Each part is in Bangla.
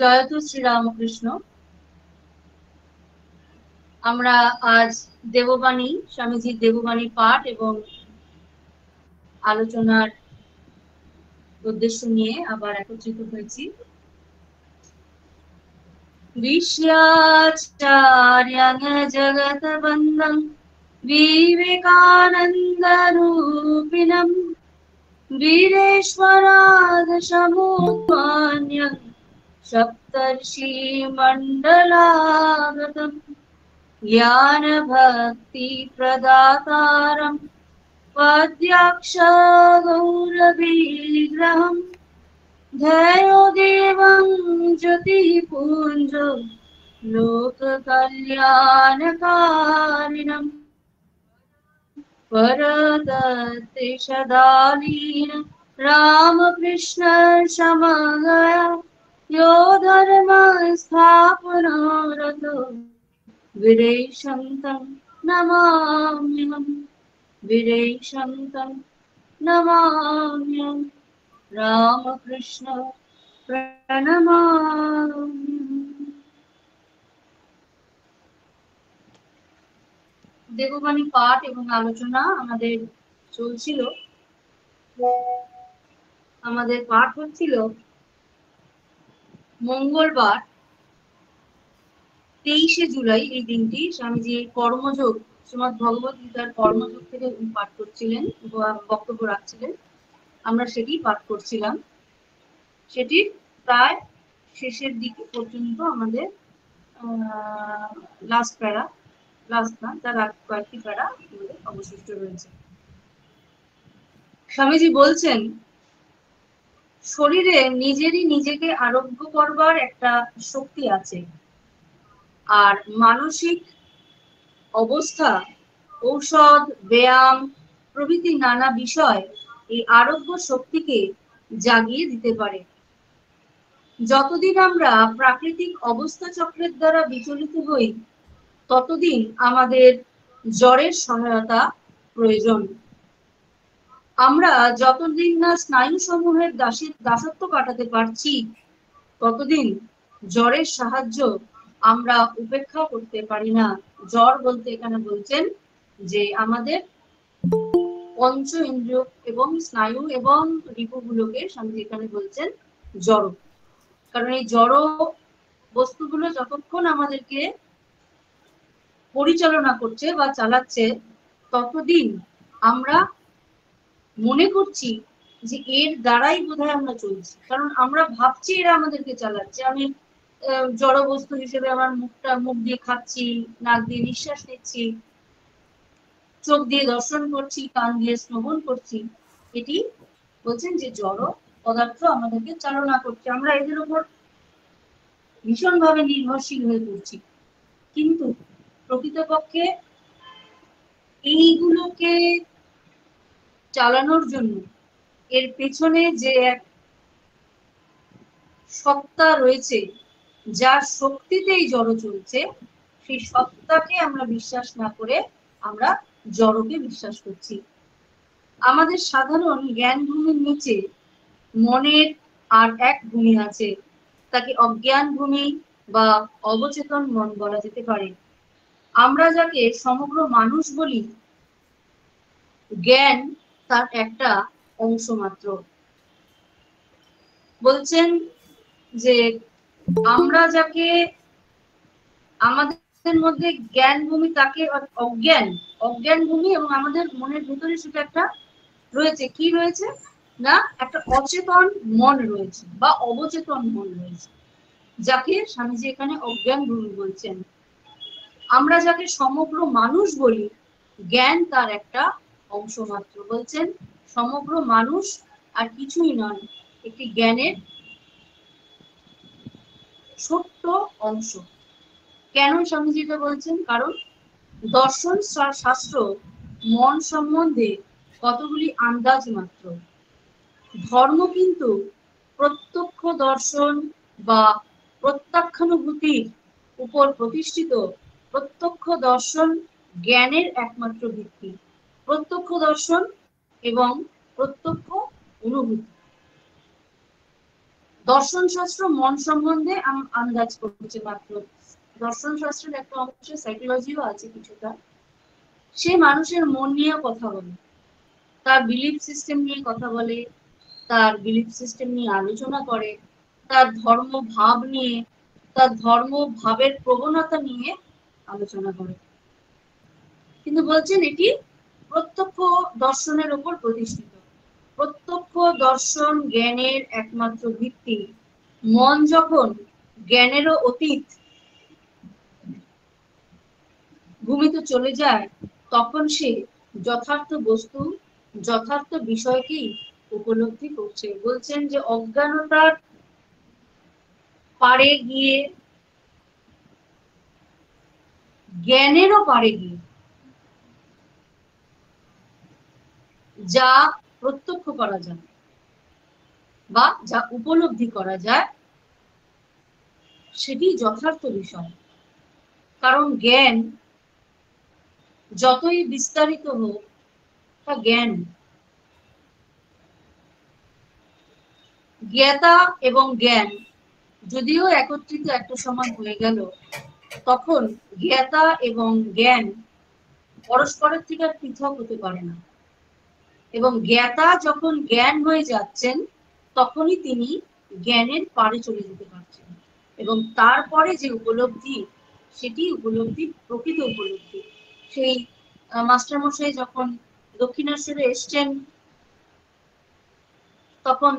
জয়তু শ্রীরামকৃষ্ণ। আমরা আজ দেববাণী, স্বামীজির দেববাণী পাঠ এবং আলোচনার উদ্দেশ্য নিয়ে আবার একত্রিত হয়েছি। বিশ্বচার্যং জগৎবন্ধং বিবেকানন্দরূপিণং বীরেশ্বরাদশমুত্থান্যং সপ্তর্ষিমণ্ডলাগতম ज्ञानभक्तिप्रदातारं पद्याक्षगौरविग्रहं ध्येयोदेवं ज्योतिपुञ्जो लोककल्याणकारिणं वरदत्तिशदालीन रामकृष्ण समगया यो धर्मस्थापनारतो वीरेशं नमाम्यहम् वीरेशं नमाम्यहम् रामकृष्ण प्रणमाम्यहम्। দেববাণী পাঠ এবং আলোচনা আমাদের চলছিল। আমাদের পাঠ হচ্ছিল মঙ্গলবার 23শে জুলাই। এই দিনটি স্বামীজি কর্মযোগ, শ্রীমদ্ ভগবত গীতার কর্মযোগ থেকে পাঠ করছিলেন, বক্তব্য রাখছিলেন। আমরা সেটি পাঠ করছিলাম। সেটি প্রায় শেষের দিকে পর্যন্ত আমাদের লাস্ট প্যারা, লাস্ট না, তার কয়েকটি প্যারা আমাদের অবশিষ্ট রয়েছে। স্বামীজি বলছেন, শরীরে নিজেরই নিজেকে আরোগ্য করবার একটা শক্তি আছে, আর মানসিক অবস্থা, ঔষধ, ব্যায়াম প্রভৃতি নানা বিষয় এই আরোগ্য শক্তিকে জাগিয়ে দিতে পারে। যতদিন আমরা প্রাকৃতিক অবস্থা চক্রের দ্বারা বিচলিত হই, ততদিন আমাদের জ্বরের সহায়তা প্রয়োজন। আমরা যতদিন না স্নায়ু সমূহের দাসত্ব কাটাতে পারছি, ততদিন জ্বরের সাহায্য আমরা উপেক্ষা করতে পারি না। জ্বর বলতে এখানে বলছেন যে আমাদের পঞ্চ ইন্দ্রিয় এবং স্নায়ু এবং রিপুগুলোকে স্বামীজি এখানে বলছেন জড়। কারণ এই জড় বস্তুগুলো যতক্ষণ আমাদেরকে পরিচালনা করছে বা চালাচ্ছে, ততদিন আমরা মনে করছি যে এর দ্বারাই বোধহয় আমরা চলছি। কারণ আমরা ভাবছি এরা আমাদেরকে চালাচ্ছে। আমি জড় বস্তু হিসেবে আমার মুখ দিয়ে খাচ্ছি, নাক দিয়ে নিঃশ্বাস নিচ্ছি, চোখ দিয়ে দর্শন করছি, কান দিয়ে শ্রবণ করছি। এটি বলছেন যে জড় পদার্থ আমাদেরকে চালনা করছে। আমরা এদের উপর ভীষণভাবে নির্ভরশীল হয়ে পড়ছি। কিন্তু প্রকৃতপক্ষে এইগুলোকে চালানোর জন্য এর পেছনে যে এক সত্তা রয়েছে, যার শক্তিতেই জড় চলছে, সেই সত্তাকে আমরা বিশ্বাস না করে আমরা জড়কে বিশ্বাস করছি। আমাদের সাধারণ জ্ঞান ভূমির নিচে মনের আর এক ভূমি আছে, তাকে অজ্ঞান ভূমি বা অবচেতন মন বলা যেতে পারে। আমরা যাকে সমগ্র মানুষ বলি, জ্ঞান তার একটা অংশ মাত্র। বলছেন যে আমরা যাকে, আমাদের মধ্যে জ্ঞান ভূমি, তাকে অজ্ঞান ভূমি, এবং আমাদের মনের ভিতরে সেটা একটা রয়েছে। কি রয়েছে না, একটা অচেতন মন রয়েছে বা অবচেতন মন রয়েছে, যাকে স্বামীজি এখানে অজ্ঞান ভূমি বলছেন। আমরা যাকে সমগ্র মানুষ বলি, জ্ঞান তার একটা অংশ মাত্র। বলছেন সমগ্র মানুষ আর কিছুই নয়, একটি জ্ঞানের ছোট্ট অংশ। কেন স্বামীজি এটা বলছেন? কারণ দর্শন শাস্ত্র মন সম্বন্ধে কতগুলি আন্দাজ মাত্র। ধর্ম কিন্তু প্রত্যক্ষ দর্শন বা প্রত্যক্ষানুভূতির উপর প্রতিষ্ঠিত। প্রত্যক্ষ দর্শন জ্ঞানের একমাত্র ভিত্তি। প্রত্যক্ষ দর্শন এবং প্রত্যক্ষ অনুভূতি। দর্শন শাস্ত্র মন সম্বন্ধে আন্দাজ করছে মাত্র। দর্শন শাস্ত্রের একটা অংশ সাইকোলজিও আছে কিছুটা। সে মানুষের মন নিয়ে কথা বলে, তার বিলিফ সিস্টেম নিয়ে কথা বলে, তার বিলিফ সিস্টেম নিয়ে আলোচনা করে, তার ধর্ম ভাব নিয়ে, তার ধর্ম ভাবের প্রবণতা নিয়ে আলোচনা করে। কিন্তু বলছেন এটি প্রত্যক্ষ দর্শনের উপর প্রতিষ্ঠিত। প্রত্যক্ষ দর্শন জ্ঞানের একমাত্র ভিত্তি। মন যখন জ্ঞানেরও অতীত ভূমিতে চলে যায়, তখন সে যথার্থ বস্তু, যথার্থ বিষয়কেই উপলব্ধি করছে। বলছেন যে অজ্ঞানতার পারে গিয়ে, জ্ঞানেরও পারে গিয়ে যা প্রত্যক্ষ করা যায় বা যা উপলব্ধি করা যায়, সেটি যথার্থ বিষয়। কারণ জ্ঞান যতই বিস্তারিত হোক, তা জ্ঞান। জ্ঞাতা এবং জ্ঞান যদিও একত্রিত একটা সময় হয়ে গেল, তখন জ্ঞাতা এবং জ্ঞান পরস্পরের থেকে পৃথক হতে পারে না। এবং জ্ঞাতা যখন জ্ঞান হয়ে যাচ্ছেন, তখনই তিনি জ্ঞানের পারে চলে যেতে পারছেন। এবং তারপরে যে উপলব্ধি, সেটি উপলব্ধি, প্রকৃত উপলব্ধি। সেই মাস্টারমশাই যখন দক্ষিণেশ্বরে এসছেন, তখন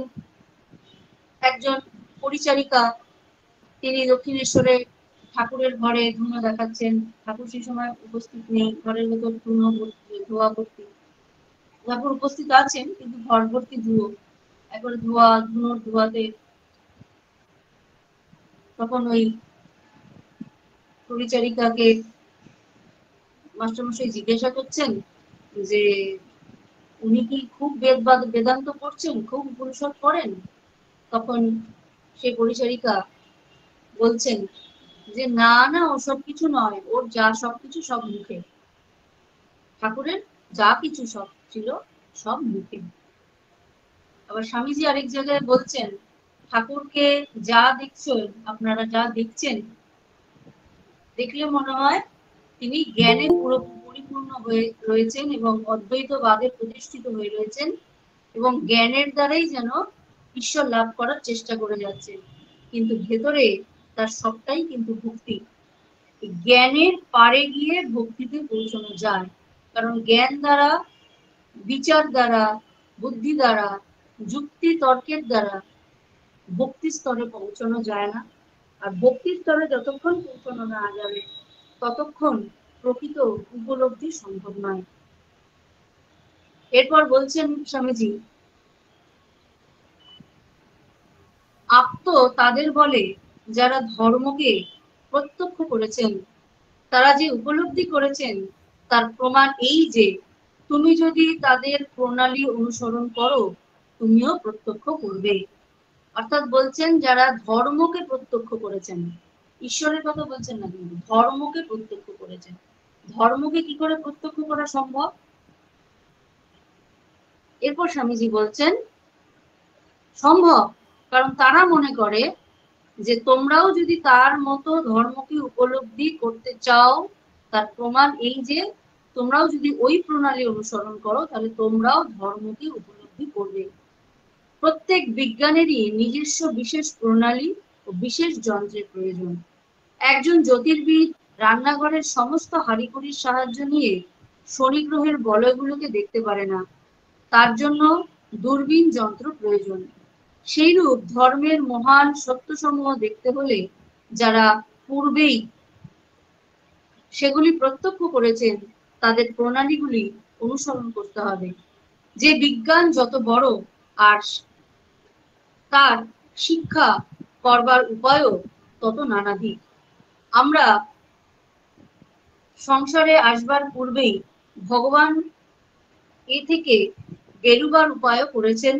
একজন পরিচারিকা, তিনি দক্ষিণেশ্বরে ঠাকুরের ঘরে ধুনো দেখাচ্ছেন। ঠাকুর সেই সময় উপস্থিত নেই, ঘরের ভেতর ধুনো ধোয়া ভর্তি। ঠাকুর উপস্থিত আছেন কিন্তু ঘর ভর্তি ধুয়ো, একবারে ধোয়া, ধুনোর ধোয়াতে। তখন ওই পরিচারিকাকে মাস্টারমশাই জিজ্ঞাসা করছেন যে উনি কি খুব বেদান্ত পড়ছেন, খুব উপনিষদ পড়েন? তখন সেই পরিচারিকা বলছেন যে না না, ওসব কিছু নয়, ওর যা সবকিছু সব মুখে, ঠাকুরের যা কিছু সব ছিল সব মুখে। আবার স্বামীজি আরেক জায়গায় বলছেন, ঠাকুরকে যা দেখছেন, আপনারা যা দেখছেন, দেখলে মনে হয় তিনি জ্ঞানে পুরো পরিপূর্ণ হয়ে রয়েছেন এবং অদ্বৈতবাদে প্রতিষ্ঠিত হয়ে রয়েছেন এবং জ্ঞানের দ্বারাই যেন ঈশ্বর লাভ করার চেষ্টা করে যাচ্ছেন। কিন্তু ভেতরে তার সবটাই কিন্তু ভক্তি। জ্ঞানের পারে গিয়ে ভক্তিতে পৌঁছানো যায়। কারণ জ্ঞান দ্বারা, বিচার দ্বারা, বুদ্ধি দ্বারা, যুক্তি তর্কের দ্বারা ভক্তি স্তরে পৌঁছানো যায় না। আর ভক্তি স্তরে যতক্ষণ পৌঁছানো না যাবে, ততক্ষণ প্রকৃত উপলব্ধি সম্ভব নয়। এরপর বলছেন স্বামীজি, আপ্ত তাদের বলে যারা ধর্মকে প্রত্যক্ষ করেছেন। তারা যে উপলব্ধি করেছেন, তার প্রমাণ এই যে তুমি যদি তাদের প্রণালী অনুসরণ করো, তুমিও প্রত্যক্ষ করবে। অর্থাৎ বলছেন যারা ধর্মকে প্রত্যক্ষ করেছেন, ঈশ্বরের কথা বলছেন না, কিন্তু ধর্মকে প্রত্যক্ষ করেছেন। ধর্মকে কি করে প্রত্যক্ষ করা সম্ভব? এরপর স্বামীজি বলছেন সম্ভব, কারণ তারা মনে করে যে তোমরাও যদি তার মতো ধর্মকে উপলব্ধি করতে চাও, তার প্রমাণ এই যে তোমরাও যদি ওই প্রণালী অনুসরণ করো, তাহলে তোমরাও ধর্মকে উপলব্ধি করবে। প্রত্যেক বিজ্ঞানেরই নিজস্ব বিশেষ প্রণালী ও বিশেষ যন্ত্রের প্রয়োজন। একজন জ্যোতির্বিদ রান্নাঘরের সমস্ত হাঁড়িকুড়ির সাহায্য নিয়ে শনি গ্রহের বলয়গুলোকে দেখতে পারে না, তার জন্য দূরবীন যন্ত্র প্রয়োজন। সেইরূপ ধর্মের মহান সত্যসমূহ দেখতে হলে যারা পূর্বেই সেগুলি প্রত্যক্ষ করেছেন, তাদের প্রণালীগুলি অনুসরণ করতে হবে। যে বিজ্ঞান যত বড়, আর তার শিক্ষা করবার উপায়ও তত নানাবিধ। আমরা সংসারে আসবার পূর্বেই ভগবান এ থেকে বেরুবার উপায়ও করেছেন।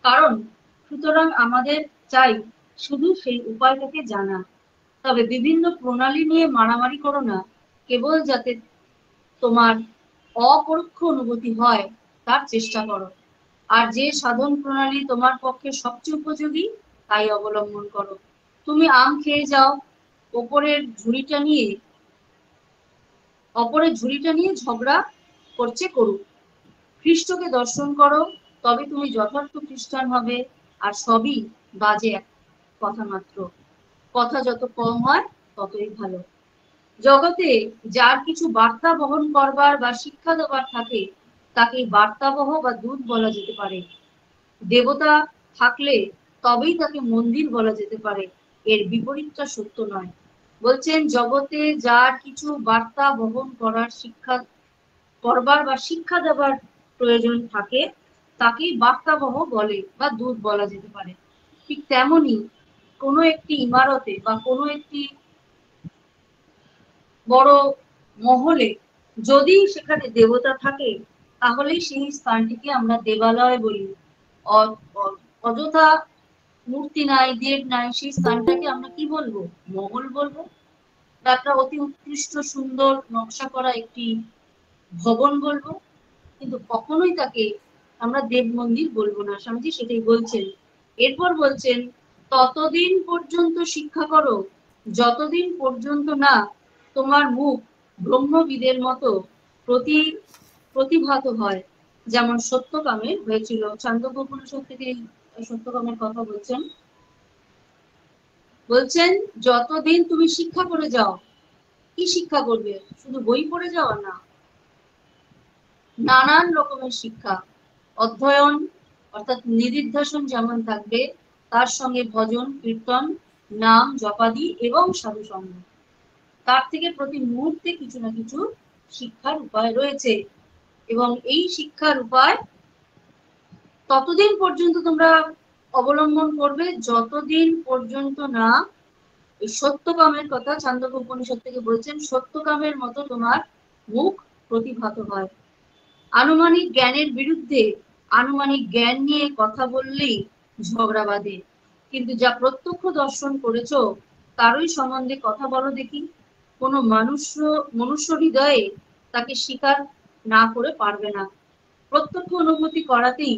কারণ সুতরাং আমাদের চাই শুধু সেই উপায়টাকে জানা। তবে বিভিন্ন প্রণালী নিয়ে মারামারি করো না, কেবল যাতে তোমার অপরোক্ষ অনুভূতি হয় তার চেষ্টা করো। আর যে সাধন প্রণালী তোমার পক্ষে সবচেয়ে উপযোগী, তাই অবলম্বন করো। তুমি আম খেয়ে যাও, অপরের ঝুড়িটা নিয়ে ঝগড়া করছে করুক। খ্রিস্টকে দর্শন করো, তবে তুমি যথার্থ খ্রিস্টান হবে। আর সবই বাজে এক কথা মাত্র। কথা যত কম হয় ততই ভালো। জগতে যার কিছু বার্তা বহন করবার বা শিক্ষা দেবার থাকে, তাকে বার্তাবহ বা দূত বলা যেতে পারে। দেবতা থাকলে তবেই তাকে মন্দির বলা যেতে পারে, এর বিপরীতটা সত্য নয়। বলছেন জগতে যার কিছু বার্তা বহন করার করবার বা শিক্ষা দেবার প্রয়োজন থাকে, তাকেই বার্তাবহ বলে বা দূত বলা যেতে পারে। ঠিক তেমনি কোনো একটি ইমারতে বা কোনো একটি বড় মহলে যদি সেখানে দেবতা থাকে, তাহলেই সেই স্থানটিকে আমরা দেবালয় বলি। অযথা মূর্তি নাই, দেব নাই, সেই স্থানটাকে আমরা কি বলবো? মহল বলবো। বা একটা অতি উৎকৃষ্ট সুন্দর নকশা করা একটি ভবন বলবো। কিন্তু কখনোই তাকে আমরা দেব মন্দির বলবো না। স্বামীজি সেটাই বলছেন। এরপর বলছেন, ততদিন পর্যন্ত শিক্ষা করো যতদিন পর্যন্ত না তোমার মুখ ব্রহ্মবিদের মতো প্রতিভাত হয়, যেমন সত্যকামের হয়েছিল। চান্দোগ্য উপনিষদ থেকে সত্যকামের কথা বলছেন যতদিন তুমি শিক্ষা করে যাও। কি শিক্ষা করবে? শুধু বই পড়ে যাওয়া না, নানান রকমের শিক্ষা, অধ্যয়ন অর্থাৎ নিদিধ্যাসন যেমন থাকবে, তার সঙ্গে ভজন কীর্তন, নাম জপাদি এবং সাধু সঙ্গ। তার থেকে প্রতি মুহূর্তে কিছু না কিছু শিক্ষার উপায় রয়েছে। এবং এই শিক্ষার উপায় ততদিন পর্যন্ত তোমরা অবলম্বন করবে যতদিন পর্যন্ত না এই সত্যকামের কথা ছান্দোগ্য উপনিষদ থেকে বলছেন, সত্যকামের মতো তোমার মুখ প্রতিভাত হয়। আনুমানিক জ্ঞানের বিরুদ্ধে আনুমানিক জ্ঞান নিয়ে কথা বললেই ঝগড়া বাঁধে। কিন্তু যা প্রত্যক্ষ দর্শন করেছো তারই সম্বন্ধে কথা বলো দেখি। কোনো মনুষ্য হৃদয়ে তাকে স্বীকার না করে পারবে না। প্রত্যক্ষ অনুভূতি করাতেই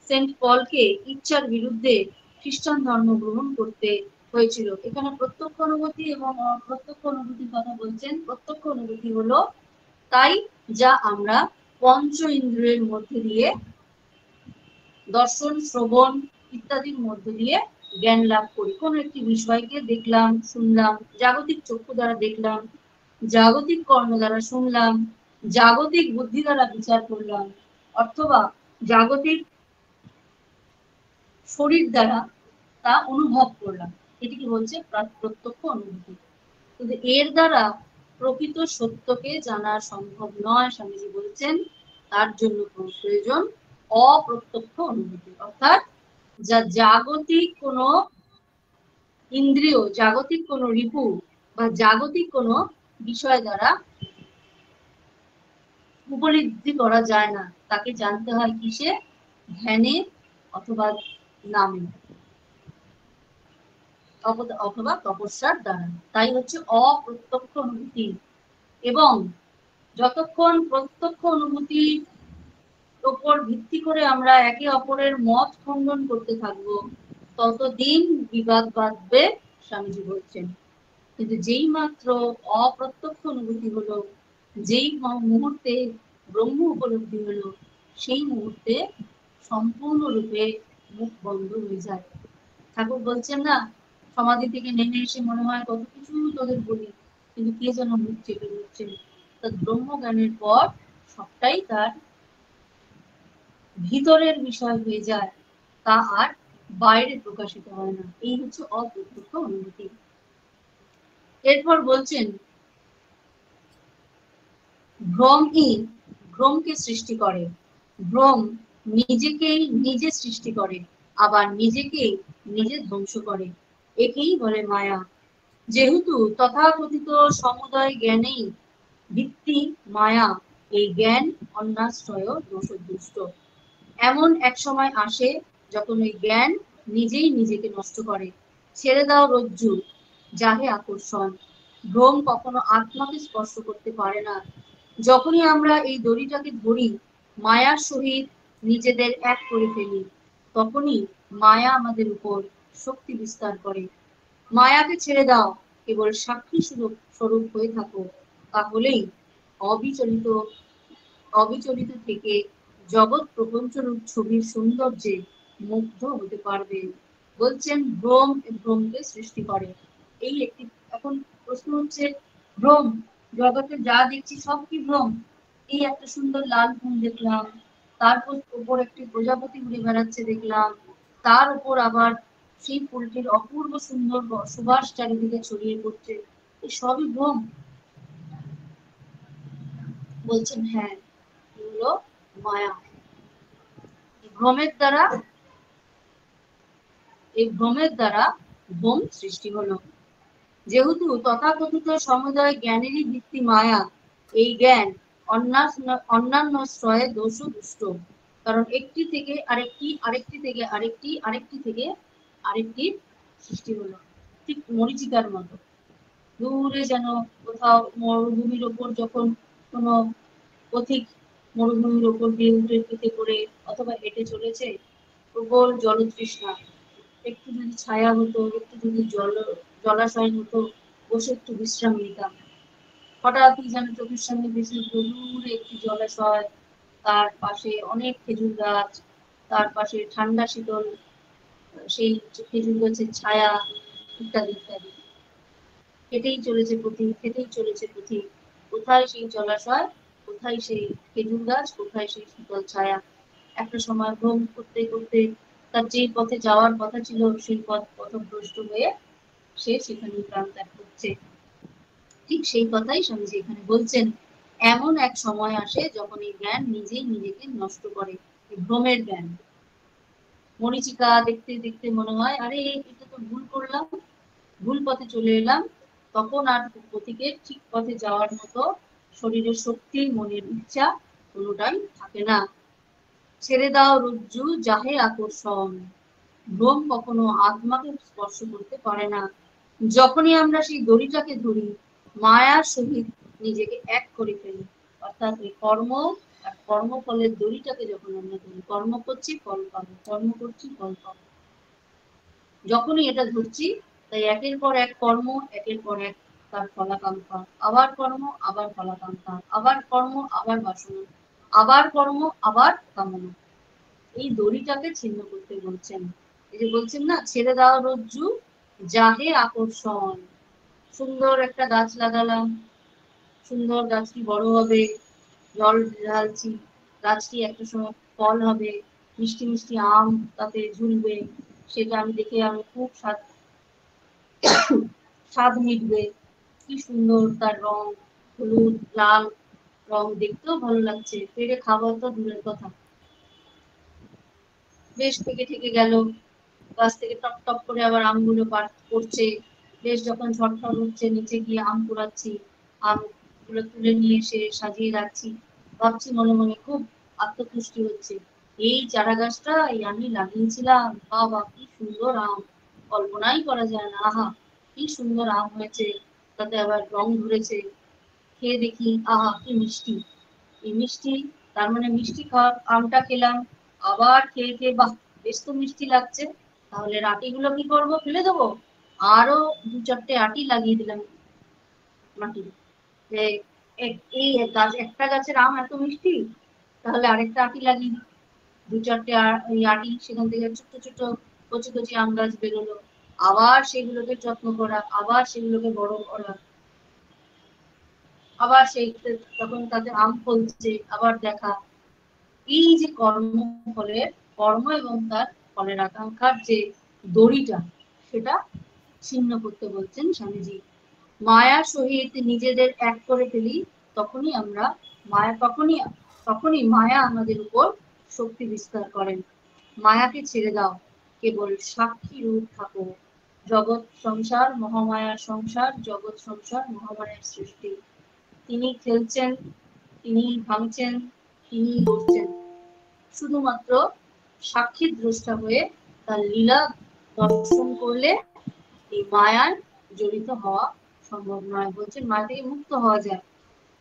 সেন্ট পলকে ইচ্ছার বিরুদ্ধে খ্রিস্টান ধর্ম গ্রহণ করতে হয়েছিল। এখানে প্রত্যক্ষ অনুভূতি এবং অপ্রত্যক্ষ অনুভূতির কথা বলছেন। প্রত্যক্ষ অনুভূতি হলো তাই যা আমরা পঞ্চ ইন্দ্রিয়ের মধ্যে দিয়ে, দর্শন শ্রবণ ইত্যাদির মধ্যে দিয়ে জ্ঞান লাভ করি। কোন একটি বিষয়কে দেখলাম, শুনলাম, জাগতিক চক্ষু দ্বারা দেখলাম, জাগতিক কর্ণ দ্বারা শুনলাম, জাগতিক বুদ্ধি দ্বারা বিচার করলাম, অথবা জাগতিক শরীর দ্বারা তা অনুভব করলাম। এটি কি বলছে? প্রত্যক্ষ অনুভূতি। কিন্তু এর দ্বারা প্রকৃত সত্যকে জানা সম্ভব নয়। স্বামীজি বলছেন তার জন্য প্রয়োজন অপ্রত্যক্ষ অনুভূতি, অর্থাৎ যা জাগতিক কোনো ইন্দ্রিয়, জাগতিক কোনো রিপু বা জাগতিক কোনো বিষয় দ্বারা উপলব্ধি করা যায় না, তাকে জানতে হয় কিসে? ধ্যানে অথবা নামে অথবা তপস্যার দ্বারা। তাই হচ্ছে অপ্রত্যক্ষ অনুভূতি। এবং যতক্ষণ প্রত্যক্ষ অনুভূতির উপর ভিত্তি করে আমরা একে অপরের মত খণ্ডন করতে থাকবো, ততদিন বিবাদ বাঁধবে, স্বামীজি বলছেন। কিন্তু যেই মাত্র অপ্রত্যক্ষ অনুভূতি হলো, যেই মুহূর্তে ব্রহ্ম উপলব্ধি হলো, সেই মুহূর্তে সম্পূর্ণরূপে মুখ বন্ধ হয়ে যায়। ঠাকুর বলছেন না, সমাধি থেকে নেমে এসে মনে হয় কত কিছু তোদের বলি, কিন্তু কে যেন মুখ চেপে দিচ্ছে। তার ব্রহ্মজ্ঞানের পর সবটাই তার ভিতরের বিষয় হয়ে যায়, তা আর বাইরে প্রকাশিত হয় না। এই হচ্ছে অপ্রত্যক্ষ অনুভূতি। এরপর বলছেন ভ্রমই ভ্রমকে সৃষ্টি করে। ভ্রম নিজেকেই নিজে সৃষ্টি করে, আবার নিজেকেই নিজে ধ্বংস করে। একেই বলে মায়া। যেহেতু তথাকথিত সমুদয় জ্ঞানেই ভিত্তি মায়া, এই জ্ঞান অন্যাশ্রয় দোষদুষ্ট। এমন এক সময় আসে যখন ওই জ্ঞান নিজেই নিজেকে নষ্ট করে। ছেড়ে দাও রজ্জু, যাহে আকর্ষণ। ভ্রম কখনো আত্মাকে স্পর্শ করতে পারে না। যখনই আমরা এই দড়িটাকে ধরি, মায়ার সহিত নিজেদের এক করে ফেলি, তখনই মায়া আমাদের উপর শক্তি বিস্তার করে। মায়াকে ছেড়ে দাও, কেবল সাক্ষী স্বরূপ হয়ে থাকো, তাহলেই অবিচলিত অবিচলিত থেকে জগৎ প্রপঞ্চ রূপ ছবির সৌন্দর্যে মুগ্ধ হতে পারবে। বলছেন ভ্রম ভ্রমকে সৃষ্টি করে। এই একটি এখন প্রশ্ন হচ্ছে, ভ্রম, জগতে যা দেখছি সব কি ভ্রম? এই একটা সুন্দর লাল ফুল দেখলাম, তারপর উপর একটি প্রজাপতি উড়ে বেড়াচ্ছে দেখলাম, তার উপর আবার সেই ফুলটির অপূর্ব সুন্দর সুবাস চারিদিকে ছড়িয়ে পড়ছে, এই সবই ভ্রম? বলছেন হ্যাঁ, এগুলো মায়া। ভ্রমের দ্বারা ভ্রম সৃষ্টি হলো। যেহেতু তথাকথিত সমুদয় জ্ঞানেরই ভিত্তি মায়া, এই জ্ঞান অন্যান্য শ্রয়ে দোষ দুষ্ট। কারণ একটি থেকে আরেকটি, আরেকটি থেকে আরেকটি, আরেকটি থেকে আরেকটি সৃষ্টি হলো। ঠিক মরীচিকার মতো দূরে যেন কোথাও মরুভূমির ওপর যখন কোনো পথিক মরুভূমির ওপর দিয়ে উঠে করে অথবা হেঁটে চলেছে, প্রবল জলতৃষ্ণা, একটু যদি ছায়া হতো, একটু যদি জলাশয় হতো, বসে একটু বিশ্রাম নিতাম, হঠাৎই যেন চোখের সামনে ভেসে উঠলো দূরে একটি জলাশয়, তার পাশে অনেক খেজুর গাছ, তার পাশে ঠান্ডা শীতল সেই খেজুর গাছের ছায়া, ইত্যাদি ইত্যাদি। হেঁটেই চলেছে পথিক, হেঁটেই চলেছে পথিক, কোথায় সেই জলাশয়, কোথায় সেই খেজুর গাছ, কোথায় সেই শীতল ছায়া। একটা সময় ভ্রম করতে করতে তার যে পথে যাওয়ার কথা ছিল সেই পথভ্রষ্ট হয়ে সে সেখানে প্রাণ ত্যাগ করছে। ঠিক সেই কথাই স্বামীজি এখানে বলছেন, এমন এক সময় আসে যখন এই জ্ঞান নিজেই নিজেকে নষ্ট করে, ভ্রমের জ্ঞান। মরীচিকা দেখতে দেখতে মনে হয় আরে এটা তো ভুল করলাম, ভুল পথে চলে এলাম, তখন আর পথিকের ঠিক পথে যাওয়ার মতো শরীরের শক্তি, মনের ইচ্ছা কোনোটাই থাকে না। ছেড়ে দাও রজ্জু যাহে আকর্ষণ, ভ্রম কখনো আত্মাকে স্পর্শ করতে পারে না। যখনই আমরা সেই দড়িটাকে ধরি, মায়ার সহিত নিজেকে এক করে ফেলি, অর্থাৎ এই কর্ম আর কর্মফলের দড়িটাকে যখন আমরা ধরি, কর্ম করছি ফল পাবো, কর্ম করছি ফল পাবো, যখনই এটা ধরছি, তাই একের পর এক কর্ম, একের পর এক তার ফলাকাঙ্ক্ষা, আবার কর্ম আবার ফলাকাঙ্ক্ষা, আবার কর্ম আবার বাসনা, আবার কর্ম আবার কামনা। এই দড়িটাকে ছিন্ন করতে বলছেন। এই যে বলছেন না, ছেড়ে দাও রজ্জু যাহে আকর্ষণ। সুন্দর একটা গাছ লাগালাম, সুন্দর গাছটি বড় হবে, জল ঢালছি, গাছটি একটা সময় ফল হবে, মিষ্টি মিষ্টি আম তাতে ঝুলবে, সেটা আমি দেখে আমি খুব স্বাদ মিটবে, কি সুন্দর তার রং, হলুদ লাল রং, দেখতেও ভালো লাগছে, পেড়ে খাওয়া তো দূরের কথা। বেশ থেকে থেকে গেল, গাছ থেকে টপ টপ করে আবার আমগুলো পড়ছে, বেশ যখন ঝড় হচ্ছে, নিচে গিয়ে আম কুড়াচ্ছি, আমগুলো তুলে নিয়ে এসে সাজিয়ে রাখছি, ভাবছি মনে মনে, খুব আত্মতুষ্টি হচ্ছে, এই চারা গাছটা এই আমি লাগিয়েছিলাম, বাবা কি সুন্দর আম, কল্পনাই করা যায় না, আহা কি সুন্দর আম হয়েছে, তাতে আবার রং ধরেছে, খেয়ে দেখি আহা কি মিষ্টি, এই মিষ্টি, তার মানে মিষ্টি খাওয়া আমটা খেলাম, আবার খেয়ে খেয়ে বাহ বেশ তো মিষ্টি লাগছে, তাহলে আটিগুলো কি করবো, ফেলে দেবো, আরো দু চারটে আটি লাগিয়ে দিলাম মাটি, যে এই গাছ, একটা গাছের আম এত মিষ্টি, তাহলে আরেকটা আটি লাগিয়ে দিই, দু চারটে আটি, সেখান থেকে ছোট্ট ছোট্ট কচি কচি আম গাছ বেরোলো, আবার সেগুলোকে যত্ন করা, আবার সেগুলোকে বড় করা, আবার সেই তখন তাতে আম ফলছে, আবার দেখা, এই যে ফলের কর্ম এবং তার ফলের আকাঙ্ক্ষার যে দড়িটা, সেটা ছিন্ন করতে বলছেন স্বামীজি। মায়ার সহিত নিজেদের এক করে ফেলি, তখনই আমরা তখনই মায়া আমাদের উপর শক্তি বিস্তার করেন। মায়াকে ছেড়ে দাও, কেবল সাক্ষী রূপ থাকো, জগৎ সংসার মহামায়ার সংসার, জগৎ সংসার মহামায়ার সৃষ্টি, তিনি খেলছেন, তিনি ভাঙছেন, তিনি গড়ছেন, শুধুমাত্র সাক্ষী দ্রষ্টা হয়ে তার লীলা দর্শন করলে এই মায়ায় জড়িত হওয়া সম্ভব নয়। বলছেন মায়া থেকে মুক্ত হওয়া যায়,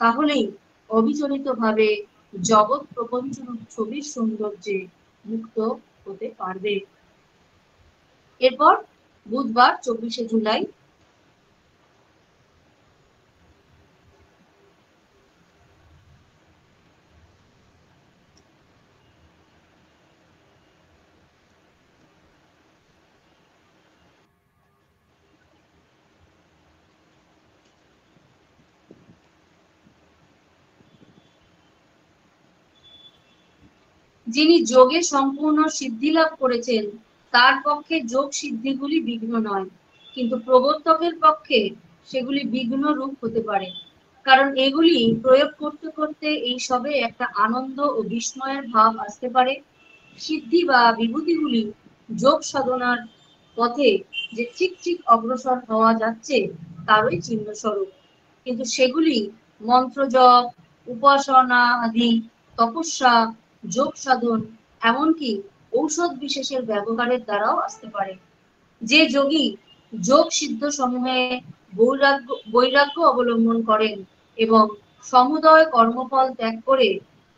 তাহলেই অবিচলিত ভাবে জগৎ প্রপঞ্চ ছবির সৌন্দর্যে মুক্ত হতে পারবে। এরপর বুধবার 24শে জুলাই। যিনি যোগে সম্পূর্ণ সিদ্ধি লাভ করেছেন তার পক্ষে যোগ সিদ্ধিগুলি বিঘ্ন নয়, কিন্তু প্রবর্তকের পক্ষে সেগুলি বিঘ্ন রূপ হতে পারে, কারণ এগুলি প্রয়োগ করতে করতে এই সবে একটা আনন্দ ও বিস্ময়ের ভাব আসতে পারে। সিদ্ধি বা বিভূতিগুলি যোগ সাধনার পথে যে ঠিক ঠিক অগ্রসর হওয়া যাচ্ছে তারই চিহ্ন স্বরূপ, কিন্তু সেগুলি মন্ত্র জপ, উপাসনা আদি, তপস্যা, যোগ সাধন, এমনকি ঔষধ বিশেষের ব্যবহারের দ্বারাও আসতে পারে। যে যোগী যোগ সিদ্ধ সমূহে বৈরাগ্য অবলম্বন করেন এবং সমুদয় কর্মফল ত্যাগ করে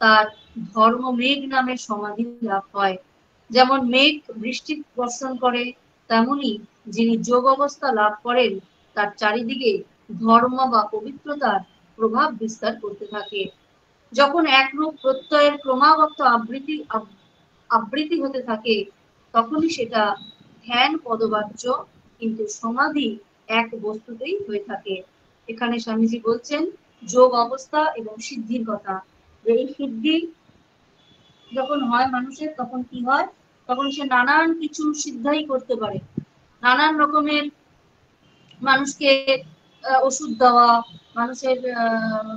তার ধর্ম মেঘ নামের সমাধি লাভ হয়। যেমন মেঘ বৃষ্টি বর্ষণ করে, তেমনি যিনি যোগ অবস্থা লাভ করেন তার চারিদিকে ধর্ম বা পবিত্রতার প্রভাব বিস্তার করতে থাকে। যখন একরূপ প্রত্যয়ের ক্রমাগত আবৃত্তি হতে থাকে তখনই সেটা ধ্যান পদবাচ্য, কিন্তু সমাধি এক বস্তুতেই হয়ে থাকে। এখানে স্বামীজি বলছেন যোগ অবস্থা এবং সিদ্ধির কথা। এই সিদ্ধি যখন হয় মানুষের তখন কি হয়, তখন সে নানান কিছু সিদ্ধাই করতে পারে, নানান রকমের মানুষকে ওষুধ দেওয়া, মানুষের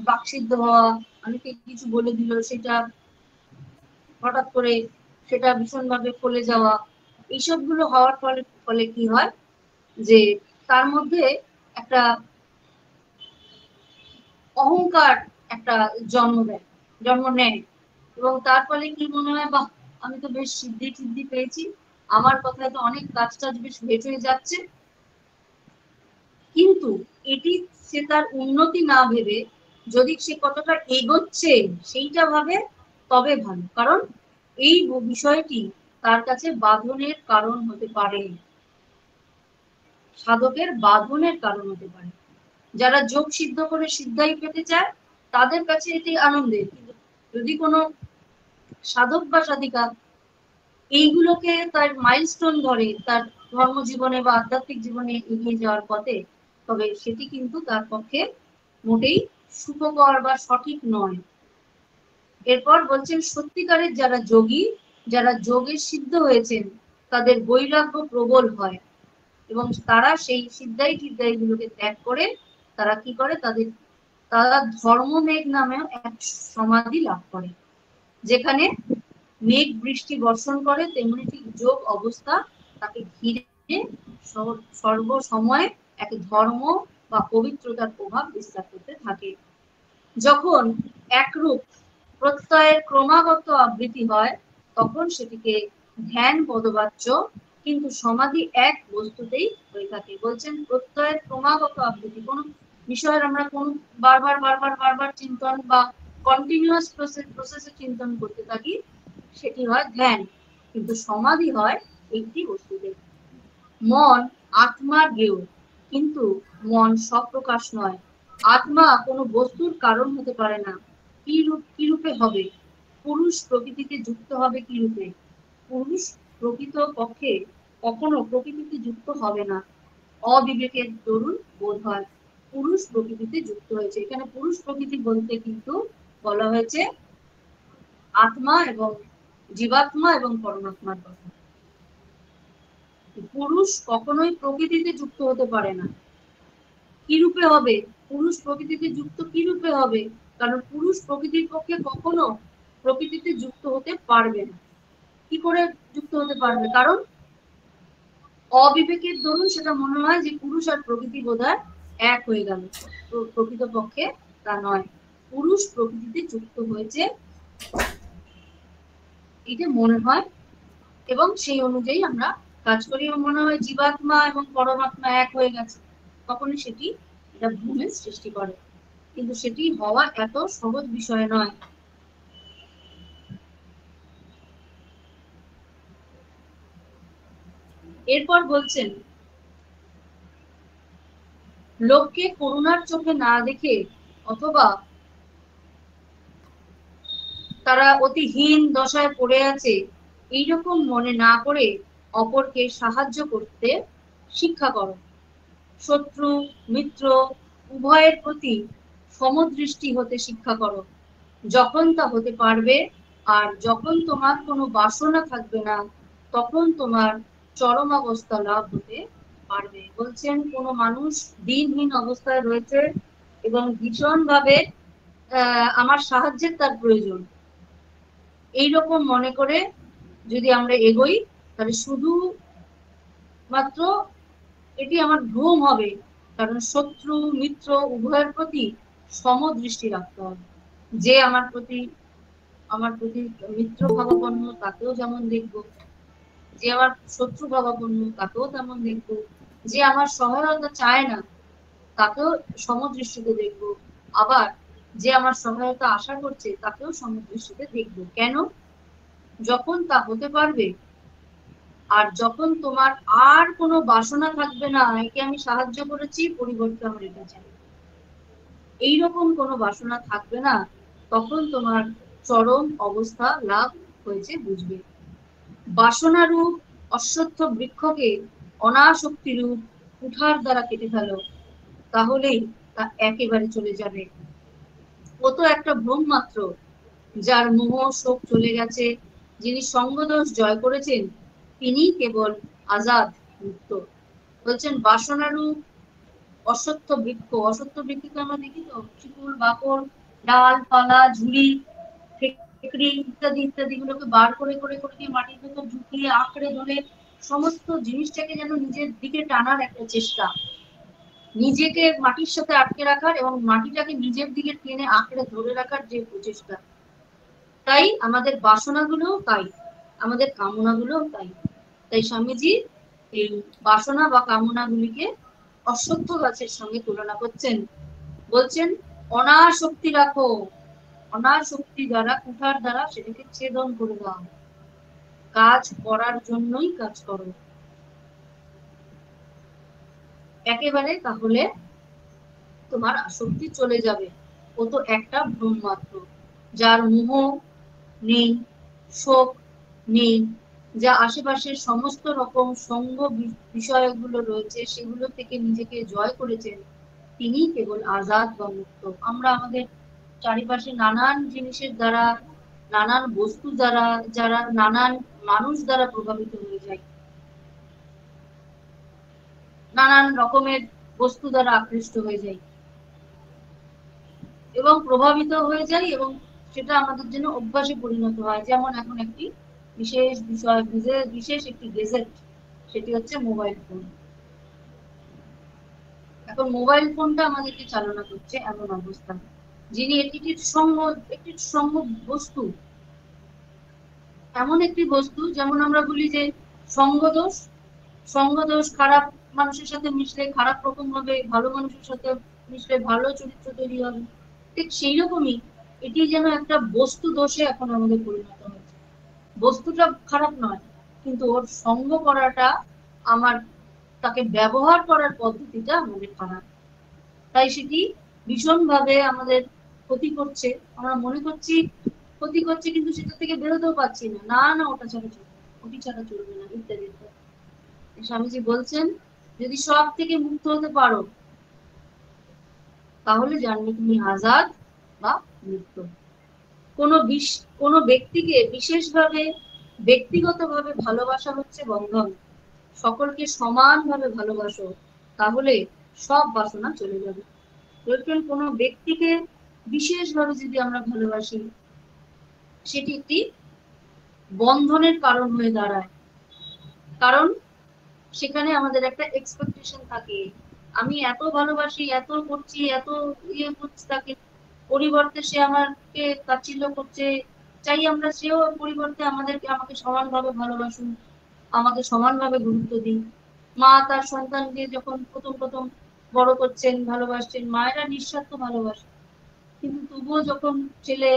বাকসিদ্ধ হওয়া, অনেকে কিছু বলে দিল সেটা হঠাৎ করে সেটা ভীষণভাবে ফলে যাওয়া, এইসব গুলো হওয়ার ফলে ফলে কি হয় যে তার মধ্যে একটা অহংকার একটা জন্ম নেয়, এবং তার ফলে কি মনে হয়, বাহ, আমি তো বেশ সিদ্ধি টিদ্ধি পেয়েছি, আমার কথায় তো অনেক কাজ টাজ বেশ ভেট হয়ে যাচ্ছে। কিন্তু এটি সে তার উন্নতি না ভেবে যদি সে কতটা এগোচ্ছে সেইটা ভাবে তবে ভালো, কারণ এই বিষয়টি তার কাছে বাঁধনের কারণ হতে পারে, সাধকের বাঁধনের কারণ হতে পারে। যারা যোগ সিদ্ধ করে সিদ্ধাই পেতে চায় তাদের কাছে এটি আনন্দের, কিন্তু যদি কোনো সাধক বা সাধিকা এইগুলোকে তার মাইলস্টোন ধরে তার ধর্মজীবনে বা আধ্যাত্মিক জীবনে এগিয়ে যাওয়ার পথে, তবে সেটি কিন্তু তার পক্ষে মোটেই সুখকর বা সঠিক নয়। এরপর বলছেন সত্যিকারের যারা যোগী, যারা যোগে সিদ্ধ হয়েছেন তাদের বৈরাগ্য প্রবল হয় এবং তারা সেই সিদ্ধাই টিদ্ধাই গুলোকে ত্যাগ করে তারা কি করে, তারা ধর্মমেঘ নামেও এক সমাধি লাভ করে, যেখানে মেঘ বৃষ্টি বর্ষণ করে তেমনি ঠিক যোগ অবস্থা তাকে ঘিরে সর্বসময় এক ধর্ম বা পবিত্রতার প্রভাব বিস্তার করতে থাকে। যখন একরূপ প্রত্যয়ের ক্রমাগত আবৃত্তি হয় তখন সেটিকে ধ্যান পদবাচ্য, কিন্তু সমাধি এক বস্তুতেই হয়ে থাকে। বলছেন প্রত্যয়ের ক্রমাগত আবৃত্তি, কোন বিষয়ের আমরা কোন বারবার বারবার বারবার চিন্তন বা কন্টিনিউয়াস প্রসেসে চিন্তন করতে থাকি, সেটি হয় ধ্যান, কিন্তু সমাধি হয় একটি বস্তুতে। মন আত্মার জ্ঞেয়, কিন্তু মন সপ্রকাশ নয়। আত্মা কোনো বস্তুর কারণ হতে পারে না। কি রূপে হবে? পুরুষ প্রকৃতিতে যুক্ত হবে কি রূপে? পুরুষ প্রকৃত পক্ষে কখনো প্রকৃতিতে যুক্ত হবে না, অবিবেকের দরুন বোধ হয় পুরুষ প্রকৃতিতে যুক্ত হয়েছে। এখানে পুরুষ প্রকৃতি বলতে কিন্তু বলা হয়েছে আত্মা এবং জীবাত্মা এবং পরমাত্মার কথা। পুরুষ কখনোই প্রকৃতিতে যুক্ত হতে পারে না। কি রূপে হবে? পুরুষ প্রকৃতিতে যুক্ত কি রূপে হবে? কারণ পুরুষ প্রকৃতির পক্ষে কখনো প্রকৃতিতে যুক্ত হতে পারবে না। কি করে যুক্ত হতে পারবে? কারণ অবিবেকের দরুন সেটা মনে হয় যে পুরুষ আর প্রকৃতি বোধহয় এক হয়ে গেল, প্রকৃত পক্ষে তা নয়। পুরুষ প্রকৃতিতে যুক্ত হয়েছে এটা মনে হয় এবং সেই অনুযায়ী আমরা কাজ করি এবং মনে হয় জীবাত্মা এবং পরমাত্মা এক হয়ে গেছে, তখনই সেটি এটা ভ্রমের সৃষ্টি করে, কিন্তু সেটি হওয়া এত সহজ বিষয় নয়। এরপর বলছেন লোককে করুণার চোখে না দেখে অথবা তারা অতি হীন দশায় পড়ে আছে এইরকম মনে না করে অপরকে সাহায্য করতে শিক্ষা করো। শত্রু মিত্র উভয়ের প্রতি সমদৃষ্টি হতে শিক্ষা করো যখন তা হতে পারবে। আর যখন তোমার কোনো বাসনা থাকবে না তখন তোমার চরমাবস্থা লাভ হতে পারবে। বলছেন কোনো মানুষ দিনহীন অবস্থায় রয়েছে এবং ভীষণ ভাবে আমার সাহায্যের তার প্রয়োজন, এইরকম মনে করে যদি আমরা এগোই তাহলে শুধু মাত্র এটি আমার ভ্রম হবে। কারণ শত্রু মিত্র উভয়ের প্রতি সমদৃষ্টি রাখতে হবে। যে আমার প্রতি মিত্র ভাবাপন্ন তাকেও যেমন দেখবো, যে আমার শত্রু ভাবাপন্ন তাকেও তেমন দেখবো, যে আমার সহায়তা চায় না তাকেও সমদৃষ্টিতে দেখবো, আবার যে আমার সহায়তা আশা করছে তাকেও সমদৃষ্টিতে দেখবো। কেন? যখন তা হতে পারবে আর যখন তোমার আর কোনো বাসনা থাকবে না একে আমি সাহায্য করেছি পরিবর্তে আমার এটা চাই, এইরকম কোনো বাসনা থাকবে না, তখন তোমার চরম অবস্থা লাভ হয়েছে বুঝবে। বাসনারূপ অশ্বত্থ বৃক্ষকে অনাসক্তিরূপ কুঠার দ্বারা কেটে ফেলো, তাহলেই তা একেবারে চলে যাবে। ও তো একটা ভ্রম মাত্র। যার মোহ শোক চলে গেছে, যিনি সঙ্গদোষ জয় করেছেন, তিনি কেবল আজাদ মুক্ত। বলছেন বাসনারূপ অশ্বত্থ বৃক্ষ, অশ্বত্থ বৃক্ষকে আমরা দেখি তো শিকড় বাকড় ডাল পালা ঝুড়ি ঠেকড়ি ইত্যাদি ইত্যাদি গুলোকে বার করে করে করে দিয়ে মাটির ভেতর ঢুকিয়ে আঁকড়ে ধরে সমস্ত জিনিসটাকে যেন নিজের দিকে টানার একটা চেষ্টা, নিজেকে মাটির সাথে আটকে রাখার এবং মাটিটাকে নিজের দিকে টেনে আঁকড়ে ধরে রাখার যে প্রচেষ্টা। তাই আমাদের বাসনাগুলো তাই, আমাদের কামনাগুলো তাই। তাই স্বামীজি এই বাসনা বা কামনাগুলিকে অশ্বত্থ গাছের সঙ্গে তুলনা করছেন। বলছেন অনাসক্তি রাখো, অনাসক্তি দ্বারা কুঠার দ্বারা সেটাকে ছেদন করে দাও, কাজ করার জন্যই কাজ করো একেবারে, তাহলে তোমার আসক্তি চলে যাবে। ও তো একটা ভ্রম মাত্র। যার মোহ নেই শোক নেই, যা আশেপাশের সমস্ত রকম সঙ্গ বিষয়গুলো রয়েছে সেগুলো থেকে নিজেকে জয় করেছেন, তিনি কেবল আজাদ বা মুক্ত। আমরা আমাদের চারিপাশে নানান জিনিসের দ্বারা নানান বস্তু দ্বারা যারা নানান মানুষ দ্বারা প্রভাবিত হয়ে যায়, নানান রকমের বস্তু দ্বারা আকৃষ্ট হয়ে যায় এবং প্রভাবিত হয়ে যায় এবং সেটা আমাদের জন্য অভ্যাসে পরিণত হয়। যেমন এখন একটি বিশেষ বিষয় বিশেষ একটি গেজেট, সেটি হচ্ছে মোবাইল ফোন। এখন মোবাইল ফোনটা আমাদেরকে চালনা করছে এমন অবস্থা, যিনি একটি সঙ্গ বস্তু, এমন একটি বস্তু যেমন আমরা বলি যে সঙ্গদোষ, সঙ্গদোষ খারাপ মানুষের সাথে মিশলে খারাপ রকম হবে, ভালো মানুষের সাথে মিশলে ভালো চরিত্র তৈরি হবে, ঠিক সেই রকমই এটি যেন একটা বস্তু দোষে এখন আমাদের পরিণত হয়েছে। বস্তুটা খারাপ নয়, কিন্তু ওর সঙ্গ করাটা আমার, তাকে ব্যবহার করার পদ্ধতিটা আমাদের খারাপ। তাই সেটি ভীষণ ভাবে আমাদের ক্ষতি করছে, আমরা মনে করছি ক্ষতি করছে কিন্তু সেটা থেকে বেরোতেও পারছি না, না না ওটা ছাড়া চলবে, ওটি ছাড়া চলবে না ইত্যাদি ইত্যাদি। স্বামীজি বলছেন যদি সব থেকে মুক্ত হতে পারো তাহলে জানবে তুমি আজাদ বা মুক্ত। কোনো ব্যক্তিকে বিশেষভাবে ব্যক্তিগতভাবে ভালোবাসা হচ্ছে বন্ধন। সকলকে সমানভাবে ভালোবাসো, তাহলে সব বাসনা চলে যাবে। কোনো ব্যক্তিকে বিশেষভাবে যদি আমরা ভালোবাসি সেটি একটি বন্ধনের কারণ হয়ে দাঁড়ায়, কারণ সেখানে আমাদের একটা এক্সপেকটেশন থাকে, আমি এত ভালোবাসি এত করছি এত ইয়ে করছি তাকে, পরিবর্তে সে আমাকে তাচ্ছিল্য করছে, চাই আমরা সেও পরিবর্তে আমাকে সমানভাবে ভালোবাসুন, আমাকে সমানভাবে গুরুত্ব দিন। মা তার সন্তানকে যখন প্রথম প্রথম বড় করছেন ভালোবাসছেন, মায়েরা নিঃস্বার্থ ভালোবাসে, কিন্তু তবুও যখন ছেলে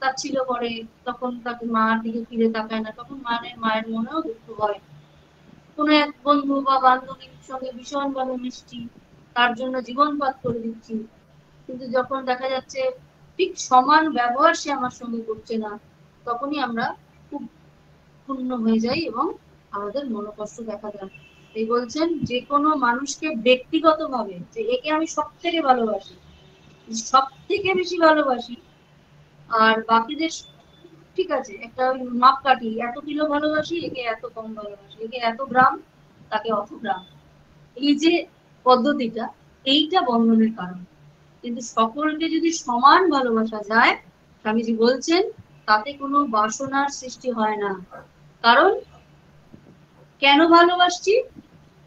তাচ্ছিল্য করে তখন তাকে মার দিকে ফিরে তাকায় না, তখন মায়ের মনেও দুঃখ হয়। কোনো এক বন্ধু বা বান্ধবীর সঙ্গে ভীষণ ভাবে মিষ্টি, তার জন্য জীবনপাত করে দিচ্ছি, কিন্তু যখন দেখা যাচ্ছে ঠিক সমান ব্যবহার সে আমার সঙ্গে করছে না, তখনই আমরা খুব ক্ষুণ্ণ হয়ে যাই এবং আমাদের মনোকষ্ট দেখা যায়। এই বলছেন যে কোনো মানুষকে ব্যক্তিগতভাবে যে একে আমি সব থেকে ভালোবাসি, সব থেকে বেশি ভালোবাসি, আর বাকিদের ঠিক আছে একটা মাপকাঠি, এত কিলো ভালোবাসি, একে এত কম ভালোবাসি, একে এত গ্রাম, তাকে অত গ্রাম, এই যে পদ্ধতিটা, এইটা বন্ধনের কারণ। কিন্তু সকলকে যদি সমান ভালোবাসা যায়, স্বামীজি বলছেন, তাতে কোনো বাসনার সৃষ্টি হয় না। কারণ কেন ভালোবাসছি?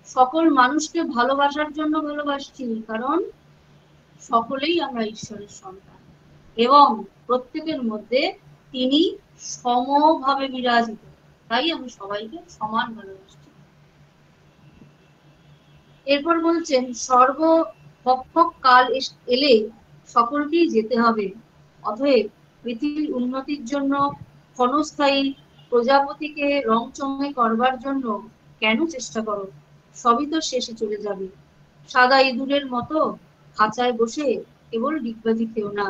সকল মানুষকে ভালোবাসার জন্য ভালোবাসছি, কারণ সকলেই আমরা ঈশ্বরের সন্তান এবং প্রত্যেকের মধ্যে তিনি সমভাবে বিরাজিত, তাই আমি সবাইকে সমান ভালোবাসছি। এরপর বলছেন, সর্বভক্ষক কাল এলে সকলকেই যেতে হবে, অতএব পৃথিবীর উন্নতির জন্য ক্ষণস্থায়ী প্রজাপতিকে রংচঙে করবার জন্য কেন চেষ্টা করো? সবই তো শেষে চলে যাবে। সাদা ইঁদুরের মতো খাঁচায় বসে কেবল ডিগবাজি খেও না।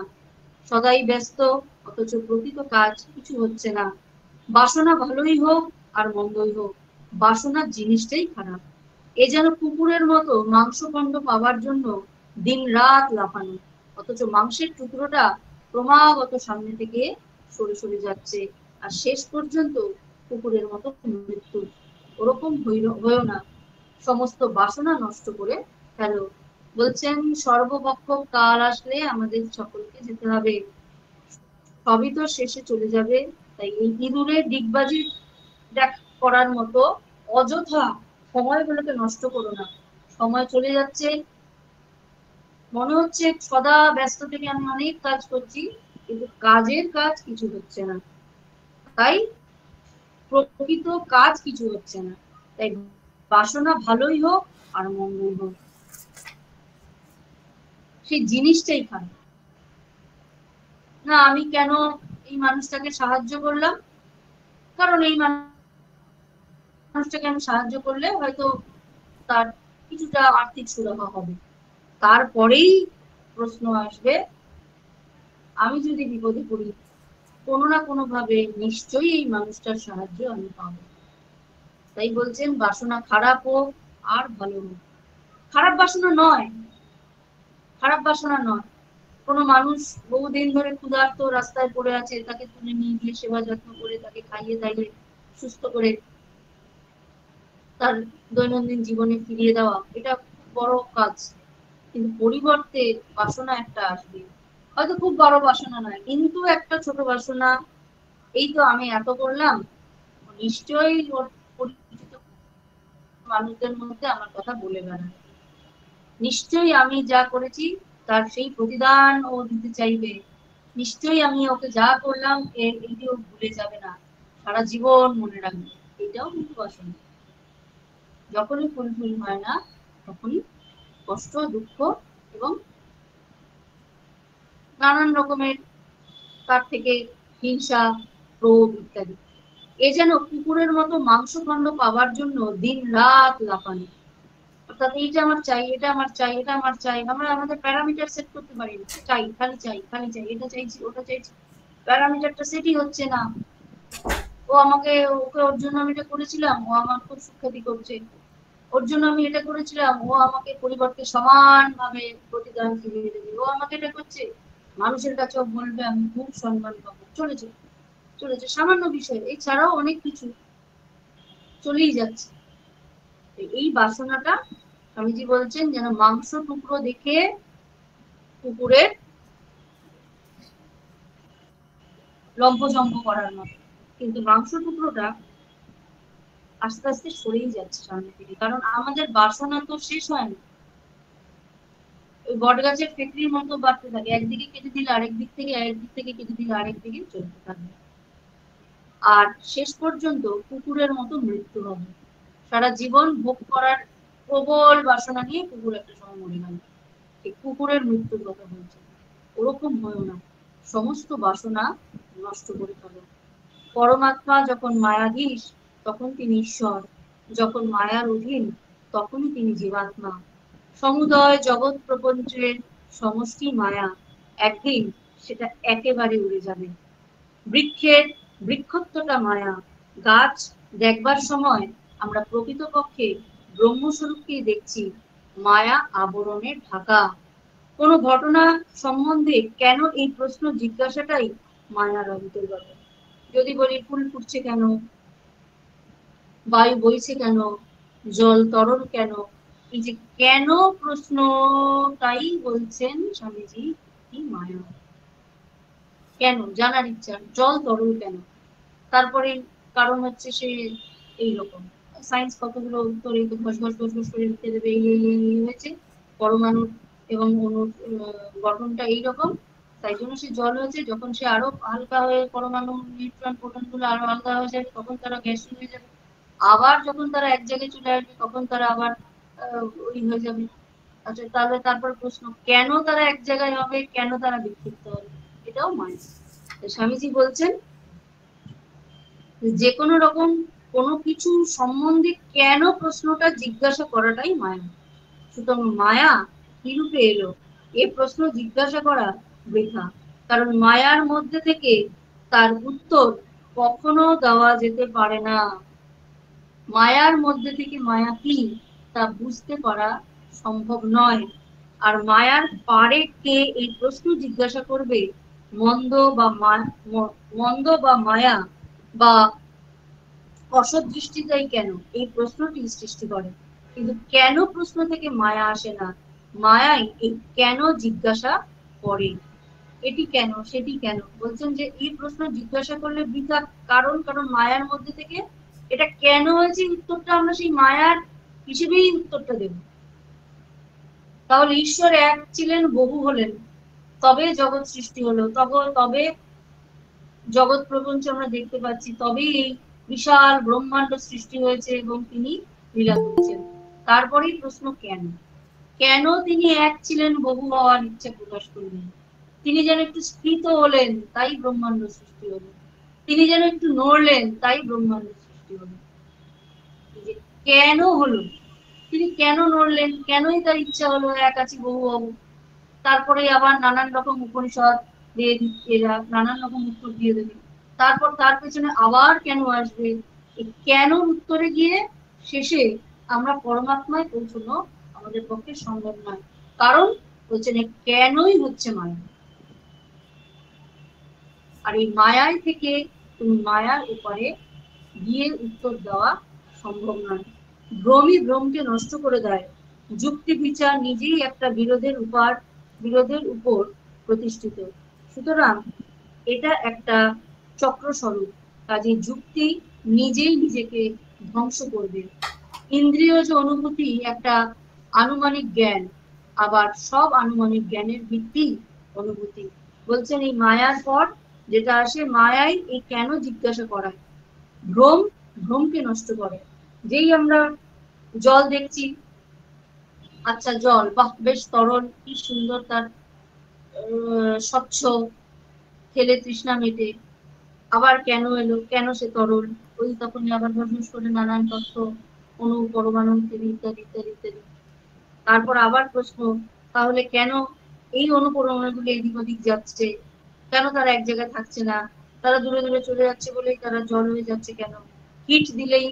সদাই ব্যস্ত, অথচ প্রকৃত কাজ কিছু হচ্ছে না। বাসনা ভালোই হোক আর মন্দই হোক, বাসনার জিনিসটাই খারাপ। এ যেন কুকুরের মতো মাংসখণ্ড পাবার জন্য দিন রাত লাফানো, অথচ মাংসের টুকরোটা ক্রমাগত সামনে থেকে সরে সরে যাচ্ছে, আর শেষ পর্যন্ত কুকুরের মতো মৃত্যু। ওরকম হইও না, সমস্ত বাসনা নষ্ট করে ফেলো। বলছেন সর্বপক্ষ কাল আসলে আমাদের সকলকে যেতে হবে, সবই তো শেষে চলে যাবে। তাই এই ইঁদুরের ডিগবাজি করার মতো অযথা সময়গুলোকে নষ্ট করো না। সময় চলে যাচ্ছে, মনে হচ্ছে সদা ব্যস্ত থেকে আমি অনেক কাজ করছি, কিন্তু কাজের কাজ কিছু হচ্ছে না, তাই প্রকৃত কাজ কিছু হচ্ছে না। তাই বাসনা ভালোই হোক আর মন্দই হোক, সেই জিনিসটাই খারাপ। না আমি কেন এই মানুষটাকে সাহায্য করলাম? কারণ এই মানুষটাকে আমি সাহায্য করলে হয়তো তার কিছুটা আর্থিক সুরাহা হবে। তারপরেই প্রশ্ন আসবে, আমি যদি বিপদে পড়ি, কোনো না কোনো ভাবে নিশ্চয়ই এই মানুষটার সাহায্য আমি পাবো। তাই বলছেন বাসনা খারাপ হোক আর ভালো হোক, খারাপ বাসনা নয়, খারাপ বাসনা নয়। কোনো মানুষ বহুদিন ধরে ক্ষুধার্ত রাস্তায় পড়ে আছে, তাকে তুলে নিয়ে গিয়ে সেবা যত্ন করে তাকে খাইয়ে দাইয়ে সুস্থ করে তার দৈনন্দিন জীবনে ফিরিয়ে দেওয়া, এটা বড় কাজ। কিন্তু পরিবর্তে বাসনা একটা আসবে, হয়তো খুব বড় বাসনা নয়, কিন্তু একটা ছোট বাসনা, এই তো আমি এত করলাম, নিশ্চয়ই ওর পরিচিত মানুষদের মধ্যে আমার কথা বলে বেড়ায়, নিশ্চয়ই আমি যা করেছি তার সেই প্রতিদান ও দিতে চাইবে, নিশ্চয়ই আমি ওকে যা করলাম এইটি ও ভুলে যাবে না, সারা জীবন মনে রাখবে। এটাও কিন্তু বাসনা। যখনই ফুলফিল হয় না, তখনই কষ্ট, দুঃখ এবং নানান রকমের তার থেকে হিংসা, ক্রোধ ইত্যাদি। এ যেন কুকুরের মতো মাংসখণ্ড পাবার জন্য দিন রাত লাফানো, অর্থাৎ এইটা আমার চাই, এটা আমার চাই, এটা আমার চাই। আমরা আমাদের প্যারামিটার সেট করতে পারি না, চাই খালি চাই খালি চাই, এটা চাইছি ওটা চাইছি, প্যারামিটারটা সেটই হচ্ছে না। ও আমাকে, ওকে ওর জন্য আমি এটা করেছিলাম, ও আমার খুব সুখ্যাতি করছে, ওর জন্য আমি এটা করেছিলাম, ও আমাকে পরিবর্তে সমানভাবে প্রতিদান ফিরিয়ে দেবে, ও আমাকে এটা করছে, মানুষের কাছেও বলবে আমি খুব সম্মান পাবো, চলেছে চলেছে সামান্য বিষয়, এছাড়াও অনেক কিছু চলেই যাচ্ছে। এই বাসনাটা স্বামীজি বলছেন যেন মাংস টুকরো দেখে কুকুরের লম্পজম্প করার মতো, কিন্তু মাংস টুকরোটা আস্তে আস্তে সরেই যাচ্ছে সামনে থেকে, কারণ আমাদের বাসনা তো শেষ হয় না, ওই বট গাছের ফেকরির মতো বাড়তে থাকে, একদিকে কেটে দিলে আরেক দিক থেকে, আরেক দিক থেকে কেটে দিলে আরেক দিকে চলতে থাকবে, আর শেষ পর্যন্ত কুকুরের মতো মৃত্যু হবে। সারা জীবন ভোগ করার প্রবল বাসনা নিয়ে কুকুর একটা সময় মরে গেল, এই কুকুরের মৃত্যুর কথা বলছে। ওরকম হয়েও না, সমস্ত বাসনা নষ্ট করে ফেলো। পরমাত্মা যখন মায়াধীশ তখন তিনি ঈশ্বর, যখন মায়ার অধীন তখনই তিনি জীবাত্মা। সমুদয় জগৎ প্রপঞ্চের সমষ্টি মায়া, একদিন সেটা একেবারে উড়ে যাবে। বৃক্ষের বৃক্ষত্বটা মায়া। গাছ দেখবার সময় আমরা প্রকৃতপক্ষে ব্রহ্মস্বরূপকেই দেখছি, মায়া আবরণে ঢাকা। কোনো ঘটনা সম্বন্ধে কেন এই প্রশ্ন জিজ্ঞাসাটাই মায়ার অন্তর্গত। যদি বলি ফুল ফুটছে কেন, বায়ু বইছে কেন, জল তরল কেন, এই যে কেন প্রশ্নটাই বলছেন স্বামীজি কি মায়া। কেন জানার ইচ্ছা, জল তরল কেন, তারপরে কারণ হচ্ছে সে এইরকম। সায়েন্স কতগুলো উত্তর এই ঘষ ঘষ ঘষ ঘষ করে লিখে দেবে, এই হয়েছে পরমাণু এবং অণুর গঠনটা এইরকম, তাই জন্য সে জল হয়েছে। যখন সে আরো হালকা হয়ে পরমাণু নিউট্রন প্রোটন গুলো আরো হালকা হয়ে যাবে তখন তারা গ্যাস হয়ে যাবে। আবার যখন তারা এক জায়গায় চলে আসবে তখন তারা আবার ওই হয়ে যাবে। আচ্ছা, তাহলে তারপর প্রশ্ন, কেন তারা এক জায়গায় হবে, কেন তারা বিক্ষিপ্ত হবে, এটাও মায়া। স্বামীজি বলছেন যে কোনো রকম কোনো কিছু সম্বন্ধে কেন প্রশ্নটা জিজ্ঞাসা করাটাই মায়া। সুতরাং মায়া কি রূপে এলো এ প্রশ্ন জিজ্ঞাসা করা বৃথা, কারণ মায়ার মধ্যে থেকে তার উত্তর কখনো দেওয়া যেতে পারে না। মায়ার মধ্যে থেকে মায়া কি তা বুঝতে পারা সম্ভব নয়। আর মায়ার পারে কে এই প্রশ্ন জিজ্ঞাসা করবে, মন্দ বা মন্দ বা মায়া বা অসৎ দৃষ্টিটাই কেন এই প্রশ্নটি সৃষ্টি করে। কিন্তু কেন প্রশ্ন থেকে মায়া আসে না, মায়াই এই কেন জিজ্ঞাসা করে। এটি কেন সেটি কেন বলছেন যে এই প্রশ্ন জিজ্ঞাসা করলে বৃথা, কারণ কারণ মায়ার মধ্যে থেকে এটা কেন হয়েছে উত্তরটা আমরা সেই মায়ার হিসেবেই উত্তরটা দেব। তাহলে ঈশ্বর এক ছিলেন, বহু হলেন, তবে জগৎ সৃষ্টি হলো, তবে জগৎ প্রপঞ্চ আমরা দেখতে পাচ্ছি, তবেই এই বিশাল ব্রহ্মাণ্ড সৃষ্টি হয়েছে এবং তিনি লীলা করছেন। তারপরেই প্রশ্ন কেন, কেন তিনি এক ছিলেন, বহু হওয়ার ইচ্ছা প্রকাশ করলেন। তিনি যেন একটু স্ফীত হলেন তাই ব্রহ্মাণ্ড সৃষ্টি হলো, তিনি যেন একটু নড়লেন তাই ব্রহ্মাণ্ড সৃষ্টি হলো। কেন হলো, তিনি কেন নড়লেন, কেনই তার ইচ্ছা হলো এক আছি বহু হব। তারপরে আবার নানান রকম উপনিষদ দিয়ে এরা নানান রকম উত্তর দিয়ে দেবে। তারপর তার পেছনে আবার কেন আসবে, কেন উত্তরে গিয়ে শেষে আমরা পরমাত্মায় পৌঁছানো আমাদের পক্ষে সম্ভব নয়। কারণ বলছেন কেনই হচ্ছে মায়া। আর এই মায়ায় থেকে তুমি মায়ার উপরে গিয়ে উত্তর দেওয়া সম্ভব নয়। ভ্রমই ভ্রমকে নষ্ট করে দেয়। যুক্তি বিচার নিজেই একটা বিরোধের উপর প্রতিষ্ঠিত। সুতরাং এটা একটা চক্র স্বরূপ, কাজে যুক্তি নিজেই নিজেকে ধ্বংস করবে। ইন্দ্রিয় যে অনুভূতি একটা আনুমানিক জ্ঞান, আবার সব আনুমানিক জ্ঞানের ভিত্তি অনুভূতি। বলছেন এই মায়ার পর যেটা আসে, মায়াই এই কেন জিজ্ঞাসা করায়। ভ্রম ভ্রমকে নষ্ট করে। যেই আমরা জল দেখছি, আচ্ছা জল বাহ বেশ তরল, কি সুন্দর তার স্বচ্ছ, খেলে তৃষ্ণা মেটে, আবার কেন এলো, কেন সে তরল, ওই তখনই আবার ঘুষ করে নানান তথ্য অণু পরমাণু ইত্যাদি ইত্যাদি ইত্যাদি ইত্যাদি। তারপর আবার প্রশ্ন, তাহলে কেন এই অণু পরমাণুগুলো এদিক ওদিক যাচ্ছে, কেন তারা এক জায়গায় থাকছে না, তারা দূরে দূরে চলে যাচ্ছে বলেই তারা জল হয়ে যাচ্ছে কেন, হিট দিলেই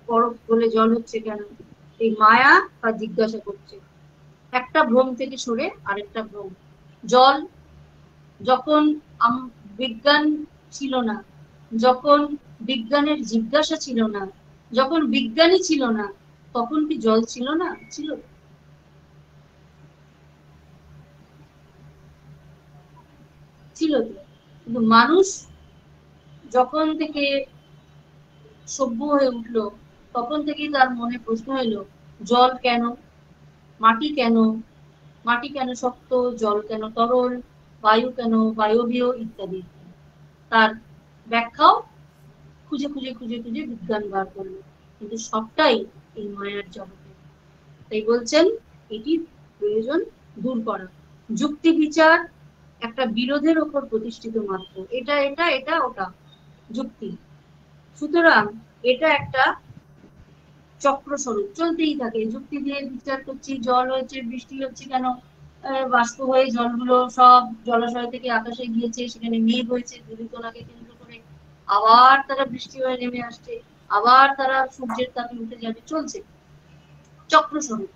বরফ বলে জল হচ্ছে কেন। এই মায়া তা জিজ্ঞাসা করছে, একটা ভ্রম থেকে সরে আরেকটা ভ্রম। জল যখন বিজ্ঞান ছিল না, যখন বিজ্ঞানের জিজ্ঞাসা ছিল না, যখন বিজ্ঞানী ছিল না, তখন কি জল ছিল না? ছিল। ছিল তো। কিন্তু মানুষ যখন থেকে সভ্য হয়ে উঠলো তখন থেকেই তার মনে প্রশ্ন এলো, জল কেন, মাটি কেন, মাটি কেন শক্ত, জল কেন তরল, বায়ু কেন বায়বীয় ইত্যাদি। তার ব্যাখ্যাও খুঁজে খুঁজে খুঁজে খুঁজে বিজ্ঞান বার করলো, কিন্তু সবটাই এই মায়ার জগতে। তাই বলছেন এটি প্রয়োজন দূর করা। যুক্তি বিচার একটা বিরোধের ওপর প্রতিষ্ঠিত মাত্র, এটা এটা এটা ওটা যুক্তি। সুতরাং এটা একটা চক্র স্বরূপ চলতেই থাকে, যুক্তি দিয়ে বিচার করছি, জল হয়েছে, বৃষ্টি হচ্ছে কেন, বাষ্প হয়ে জলগুলো সব জলাশয় থেকে আকাশে গিয়েছে, সেখানে মেঘ হয়েছে, ধূলিকণাকে কেন্দ্র করে আবার তারা বৃষ্টি হয়ে নেমে আসছে, আবার তারা সূর্যের তাপে উঠে যাবে, চলছে চক্র স্বরূপ।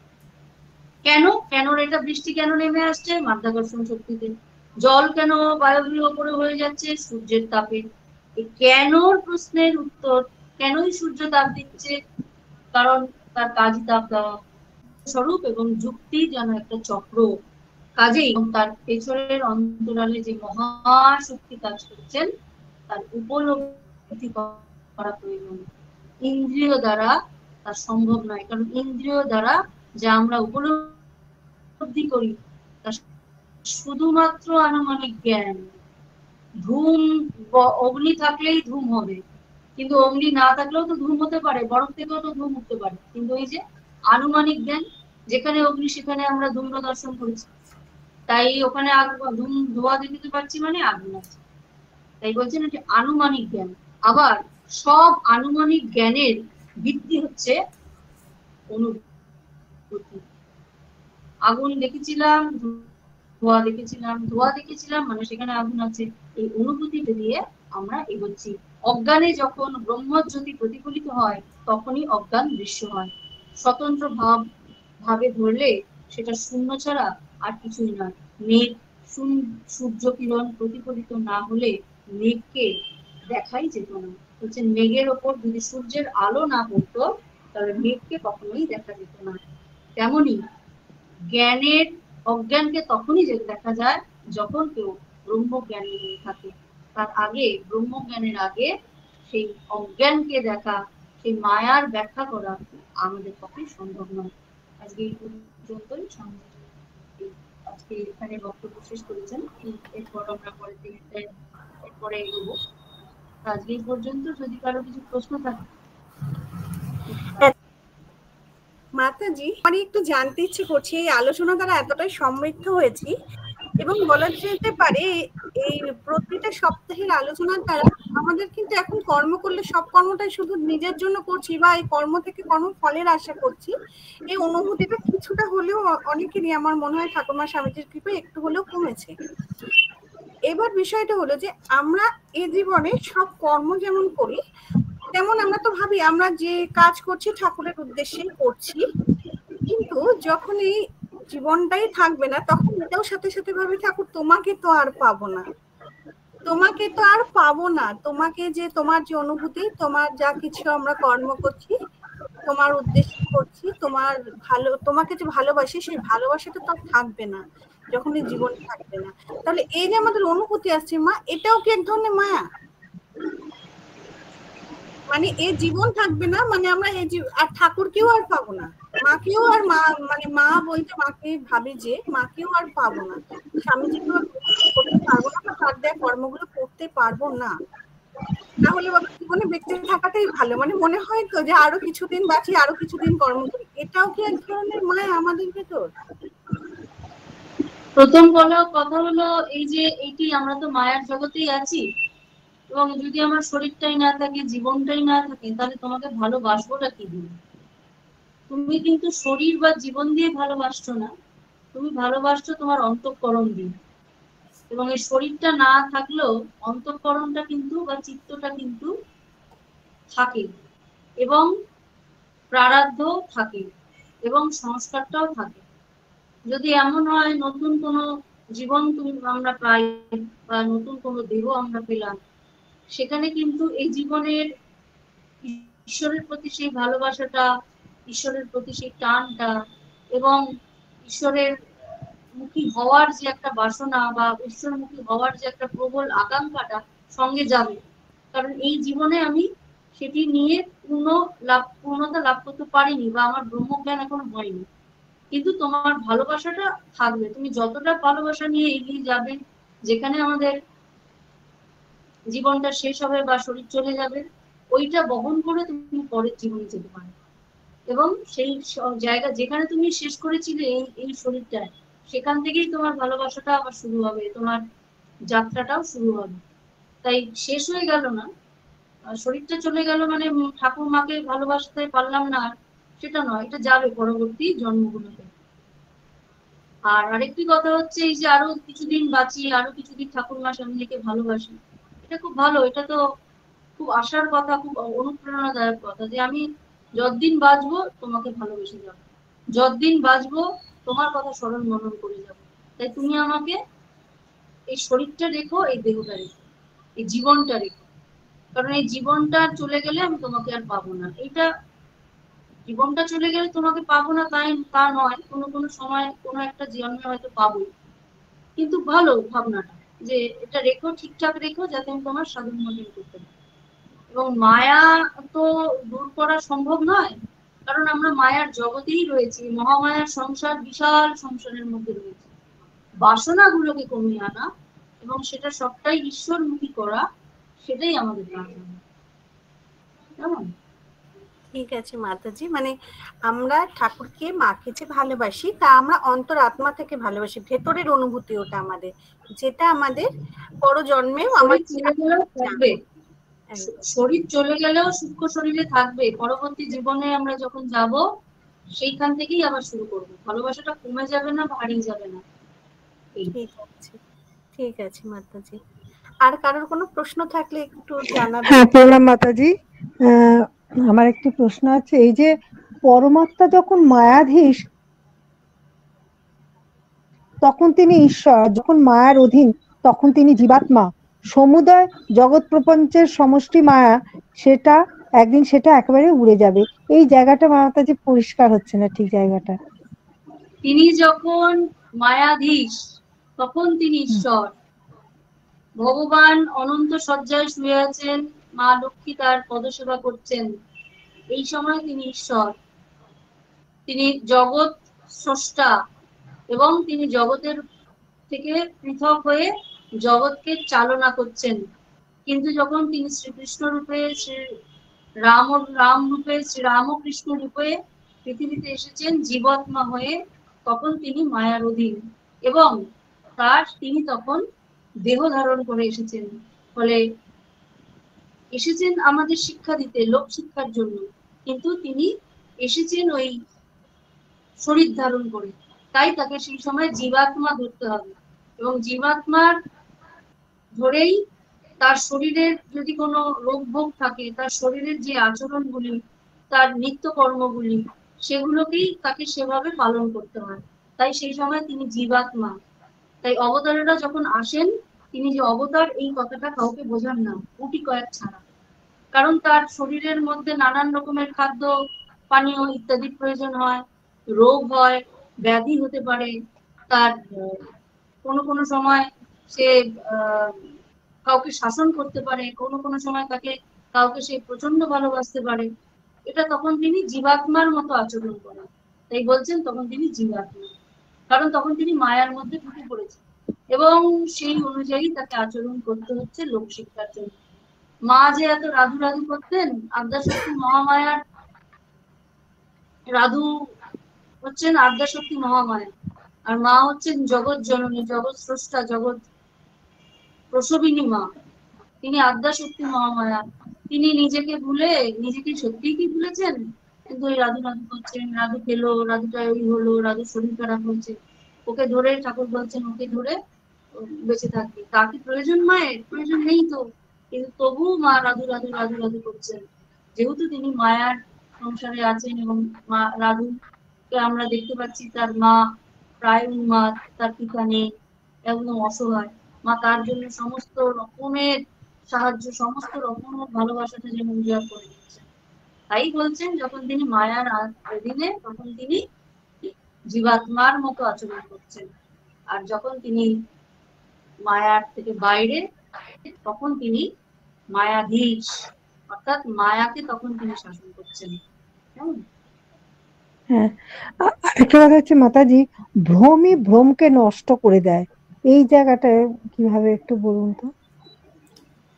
কেন কেন এটা বৃষ্টি কেন নেমে আসছে? মাধ্যাকর্ষণ শক্তিতে। জল কেন বায়ুগুলোর উপরে হয়ে যাচ্ছে? সূর্যের তাপে। কেন প্রশ্নের উত্তর, কেনই সূর্য তাপ দিচ্ছে? কারণ তার কাজই তাপ দেওয়া। স্বরূপ এবং যুক্তি যেন একটা চক্র, কাজেই তার পেছনের অন্তরালে যে মহাশক্তি কাজ করছেন তার উপলব্ধি করা প্রয়োজন। ইন্দ্রিয় দ্বারা তা সম্ভব নয়, কারণ ইন্দ্রিয় দ্বারা যা আমরা উপলব্ধি করি তা শুধুমাত্র আনুমানিক জ্ঞান। ধূম, অগ্নি থাকলেই ধূম হবে, কিন্তু অগ্নি না থাকলেও তো ধূম হতে পারে, বরফ থেকেও তো ধূম উঠতে পারে, কিন্তু এই যে আনুমানিক জ্ঞান, যেখানে অগ্নি সেখানে আমরা ধূম দর্শন করেছি, তাই ওখানে ধূম ধোয়া দেখতে পাচ্ছি মানে আগুন আছে, তাই বলছেন এটি আনুমানিক জ্ঞান। আবার সব আনুমানিক জ্ঞানের ভিত্তি হচ্ছে অনুভূতি। আগুন দেখেছিলাম, ধোয়া দেখেছিলাম, ধোয়া দেখেছিলাম মানে সেখানে আগুন আছে, এই অনুভূতিটা দিয়ে আমরা এগোচ্ছি। অজ্ঞানে যখন ব্রহ্মজ্যোতি প্রতিফলিত হয় তখনই অজ্ঞান দৃশ্য হয়। স্বতন্ত্র ভাবে ধরলে সেটা শূন্য ছাড়া আর কিছুই নয়। মেঘ, সূর্য কিরণ প্রতিফলিত না হলে মেঘকে দেখাই যেত না। বলছেন মেঘের ওপর যদি সূর্যের আলো না পড়তো তাহলে মেঘকে কখনোই দেখা যেত না। তেমনি জ্ঞানের অজ্ঞানকে তখনই দেখা যায় যখন কেউ ব্রহ্মজ্ঞান নিয়ে থাকে। তার আগে, ব্রহ্মজ্ঞানের আগে সেই অজ্ঞানকে দেখা, সেই মায়ার ব্যাখ্যা করা আমাদের পক্ষে সম্ভব নয়। আজকে এই পর্যন্তই, আজকে এখানে বক্তব্য শেষ করেছেন, এরপর আমরা এরপরে এগোবো। আজকে এই পর্যন্ত, যদি কারো কিছু প্রশ্ন থাকে। মাতাজি, আমি একটু জানতে ইচ্ছে করছি, এই আলোচনা দ্বারা এতটাই সমৃদ্ধ হয়েছি এবং বলা যেতে পারে এই প্রতিটা সপ্তাহের আলোচনার দ্বারা আমাদের কিন্তু এখন কর্ম করলে সব কর্মটাই শুধু নিজের জন্য করছি বা এই কর্ম থেকে কর্ম ফলের আশা করছি, এই অনুভূতিটা কিছুটা হলেও অনেকেরই আমার মনে হয় ঠাকুরমা স্বামীজির কৃপায় একটু হলেও কমেছে। এবার বিষয়টা হলো যে আমরা এই জীবনে সব কর্ম যেমন করি তেমন আমরা তো ভাবি আমরা যে কাজ করছি ঠাকুরের উদ্দেশ্যেই করছি, কিন্তু যখন এই জীবনটাই থাকবে না তখন এটাও সাথে সাথে ভাবি ঠাকুর তোমাকে তো আর পাবো না, তোমাকে তো আর পাবো না, তোমাকে যে তোমার যে অনুভূতি, তোমার যা কিছু আমরা কর্ম করছি তোমার উদ্দেশ্যে করছি, তোমার ভালো, তোমাকে যে ভালোবাসি সেই ভালোবাসাটা তো থাকবে না যখন এই জীবন থাকবে না। তাহলে এই যে আমাদের অনুভূতি আসছে মা, এটাও কি এক ধরনের মায়া? মানে এই জীবন থাকবে না মানে আমরা এই আর ঠাকুরকেও আর পাবো না, মাকেও আর মা মানে মা বলতে মাকে ভাবি যে মাকেও আর পাবো না, স্বামীজিকেও আর করতে পারবো না বা তার দেয়া কর্মগুলো করতে পারবো না, তাহলে বাবা জীবনে বেঁচে থাকাটাই ভালো। মানে মনে হয় তো যে আরো কিছুদিন বাঁচি, আরো কিছুদিন কর্ম করি, এটাও কি এক ধরনের মায়া আমাদের ভেতর? প্রথম কথা হলো এই যে এইটি আমরা তো মায়ার জগতেই আছি, এবং যদি আমার শরীরটাই না থাকে, জীবনটাই না থাকে, তাহলে তোমাকে ভালোবাসবোটা কি দিয়ে? তুমি কিন্তু শরীর বা জীবন দিয়ে ভালোবাসছো না, তুমি ভালোবাসছো তোমার অন্তঃকরণ দিয়ে। এবং এই শরীরটা না থাকলেও অন্তঃকরণটা কিন্তু বা চিত্তটা কিন্তু থাকে, এবং প্রারাব্ধ থাকে, এবং সংস্কারটাও থাকে। যদি এমন হয় নতুন কোনো জীবন আমরা পাই বা নতুন কোনো দেহ আমরা পেলাম, সেখানে কিন্তু এই জীবনের ঈশ্বরের প্রতি সেই ভালোবাসাটা, ঈশ্বরের প্রতি সেই টানটা, এবং ঈশ্বরের মুখী হওয়ার যে একটা বাসনা বা ঈশ্বরমুখী হওয়ার যে একটা প্রবল আকাঙ্ক্ষাটা সঙ্গে যাবে। কারণ এই জীবনে আমি সেটি নিয়ে পূর্ণতা লাভ করতে পারিনি বা আমার ব্রহ্মজ্ঞান এখনো হয়নি, কিন্তু তোমার ভালোবাসাটা থাকবে। তুমি যতটা ভালোবাসা নিয়ে এগিয়ে যাবে, যেখানে আমাদের জীবনটা শেষ হবে বা শরীর চলে যাবে, ওইটা বহন করে তুমি পরের জীবনে যেতে পারো। এবং সেই জায়গা যেখানে তুমি শেষ করেছিলে এই শরীরটা, সেখান থেকেই তোমার ভালোবাসাটা আবার শুরু হবে, তোমার যাত্রাটাও শুরু হবে। তাই শেষ হয়ে গেল না, শরীরটা চলে গেল মানে ঠাকুর মাকে ভালোবাসতে পারলাম না, সেটা নয়, এটা যাবে পরবর্তী জন্মগুলোতে। আর আরেকটি কথা হচ্ছে, এই যে আরো কিছুদিন বাঁচি, আরো কিছুদিন ঠাকুরমা স্বামীজিকে ভালোবাসি, এটা খুব ভালো, এটা তো খুব আশার কথা, খুব অনুপ্রেরণাদায়ক কথা, যে আমি যতদিন বাঁচবো তোমাকে ভালোবেসে যাবো, যতদিন বাঁচবো তোমার কথা স্মরণ মনন করে যাবো। তাই তুমি আমাকে এই শরীরটা রেখো, এই দেহটা রেখো, এই জীবনটা রেখো, কারণ এই জীবনটা চলে গেলে আমি তোমাকে আর পাবো না। এটা জীবনটা চলে গেলে তোমাকে পাবো না তাই তা নয়, কোনো কোনো সময় কোনো একটা জন্মে হয়তো পাবো, কিন্তু ভালো ভাবনাটা, যে এটা রেখো, ঠিকঠাক রেখো, যাতে আমি তোমার সাধন ভজন করতে পারি। এবং মায়া তো দূর করা সম্ভব নয়, কারণ আমরা মায়ার জগতেই রয়েছি, মহামায়ার সংসার, বিশাল সংসারের মধ্যে রয়েছে। বাসনাগুলোকে কমিয়ে আনা এবং সেটা সবটাই ঈশ্বরমুখী করা, সেটাই আমাদের কাজ। কেমন? ঠিক আছে মাতাজি, মানে আমরা ঠাকুরকে মাকে যে ভালোবাসি তা আমরা অন্তর আত্মা থেকে ভালোবাসি, ভেতরের অনুভূতি ওটা আমাদের, যেটা আমাদের পরজন্মেও শরীর আমাদের চলে গেলেও থাকবে, একদম। শরীর চলে গেলেও সূক্ষ্ম শরীরে থাকবে, পরবর্তী জীবনে আমরা যখন যাব সেইখান থেকেই আবার শুরু করবো, ভালোবাসাটা কমে যাবে না, হারিয়ে যাবে না। ঠিক আছে, ঠিক আছে মাতাজি। আর কারোর কোনো প্রশ্ন থাকলে একটু জানাবেন। হ্যাঁ, প্রণাম মাতাজি। আমার একটি প্রশ্ন আছে, এই যে পরমাত্মা যখন মায়াধীশ তখন তিনি ঈশ্বর, যখন মায়ার অধীন তখন তিনি জীবাত্মা। সমুদয় জগৎ প্রপঞ্চের সমষ্টি মায়া, সেটা একদিন সেটা একেবারে উড়ে যাবে। এই জায়গাটা মাতাজি পরিষ্কার হচ্ছে না, ঠিক জায়গাটা। তিনি যখন মায়াধীশ তখন তিনি ঈশ্বর, ভগবান অনন্ত শয্যায় শুয়ে আছেন, মা লক্ষ্মী তার পদসেবা করছেন, এই সময় তিনি ঈশ্বর, তিনি জগৎ স্রষ্টা, এবং তিনি জগতের থেকে পৃথক হয়ে জগৎকে চালনা করছেন। কিন্তু যখন তিনি শ্রীকৃষ্ণ রূপে, শ্রী রাম রূপে, শ্রী রামকৃষ্ণ রূপে পৃথিবীতে এসেছেন জীবাত্মা হয়ে, তখন তিনি মায়ার অধীন, এবং তিনি তখন দেহ ধারণ করে এসেছেন। ফলে এসেছেন আমাদের শিক্ষা দিতে, লোক শিক্ষার জন্য, কিন্তু তিনি এসেছেন ওই শরীর ধারণ করে। তাই তাকে সেই সময় জীবাত্মা ধরতে হবে, এবং জীবাত্মার ধরেই তার শরীরের যদি কোনো রোগ ভোগ থাকে, তার শরীরের যে আচরণগুলি, তার নিত্যকর্মগুলি, সেগুলোকেই তাকে সেভাবে পালন করতে হয়। তাই সেই সময় তিনি জীবাত্মা। তাই অবতারেরা যখন আসেন, তিনি যে অবতার এই কথাটা কাউকে বোঝান না, গুটি কয়েক ছাড়া, কারণ তার শরীরের মধ্যে নানান রকমের খাদ্য পানীয় ইত্যাদির প্রয়োজন হয়, রোগ হয়, ব্যাধি হতে পারে, তার কোনো কোনো সময় সে কাউকে শাসন করতে পারে, কোনো কোনো সময় তাকে কাউকে সে প্রচন্ড ভালোবাসতে পারে, এটা তখন তিনি জীবাত্মার মতো আচরণ করেন। তাই বলছেন তখন তিনি জীবাত্মা, কারণ তখন তিনি মায়ার মধ্যে ঢুকে পড়েছেন, এবং সেই অনুযায়ী তাকে আচরণ করতে হচ্ছে লোক শিক্ষার জন্য। মা যে এত রাধু রাধু করতেন, আদ্যাশক্তি মহামায়ার রাধু হচ্ছেন আদ্যাশক্তি মহামায়া, আর মা হচ্ছেন জগৎ জননী, জগৎ স্রষ্টা, জগৎ প্রসবিনী মা, তিনি আদ্যাশক্তি মহামায়া। তিনি নিজেকে ভুলে, নিজেকে সত্যিই কি ভুলেছেন, কিন্তু ওই রাধু রাধু করছেন, রাধু খেলো, রাধুটা ওই হলো, রাধু শরীর খারাপ হয়েছে, ওকে ধরে ঠাকুর বলছেন ওকে ধরে বেঁচে থাকবে, তা কি প্রয়োজন? মায়ের প্রয়োজন নেই তো, কিন্তু তবুও মা রাধু রাধু রাধু রাধু করছেন, যেহেতু তিনি মায়ার সংসারে আছেন। এবং মা রাধুকে আমরা দেখতে পাচ্ছি, তার মা প্রায় উন্মাদ, তার পিতা নেই, একদম অসহায়, মা তার জন্য সমস্ত রকমের সাহায্য, সমস্ত রকমের ভালোবাসাটা যেন উজাড় করে দিচ্ছেন। তাই বলছেন যখন তিনি মায়ার অধীনে তখন তিনি জীবাত্মার মতো আচরণ করছেন, আর যখন তিনি মায়ার থেকে বাইরে তখন তিনি মায়াধীশ, অর্থাৎ মায়াকে তখন তিনি শাসন করছেন। হ্যাঁ, একটা কথা হচ্ছে মাতাজি, ভ্রমই ভ্রমকে নষ্ট করে দেয়, এই জায়গাটা কিভাবে একটু বলুন তো।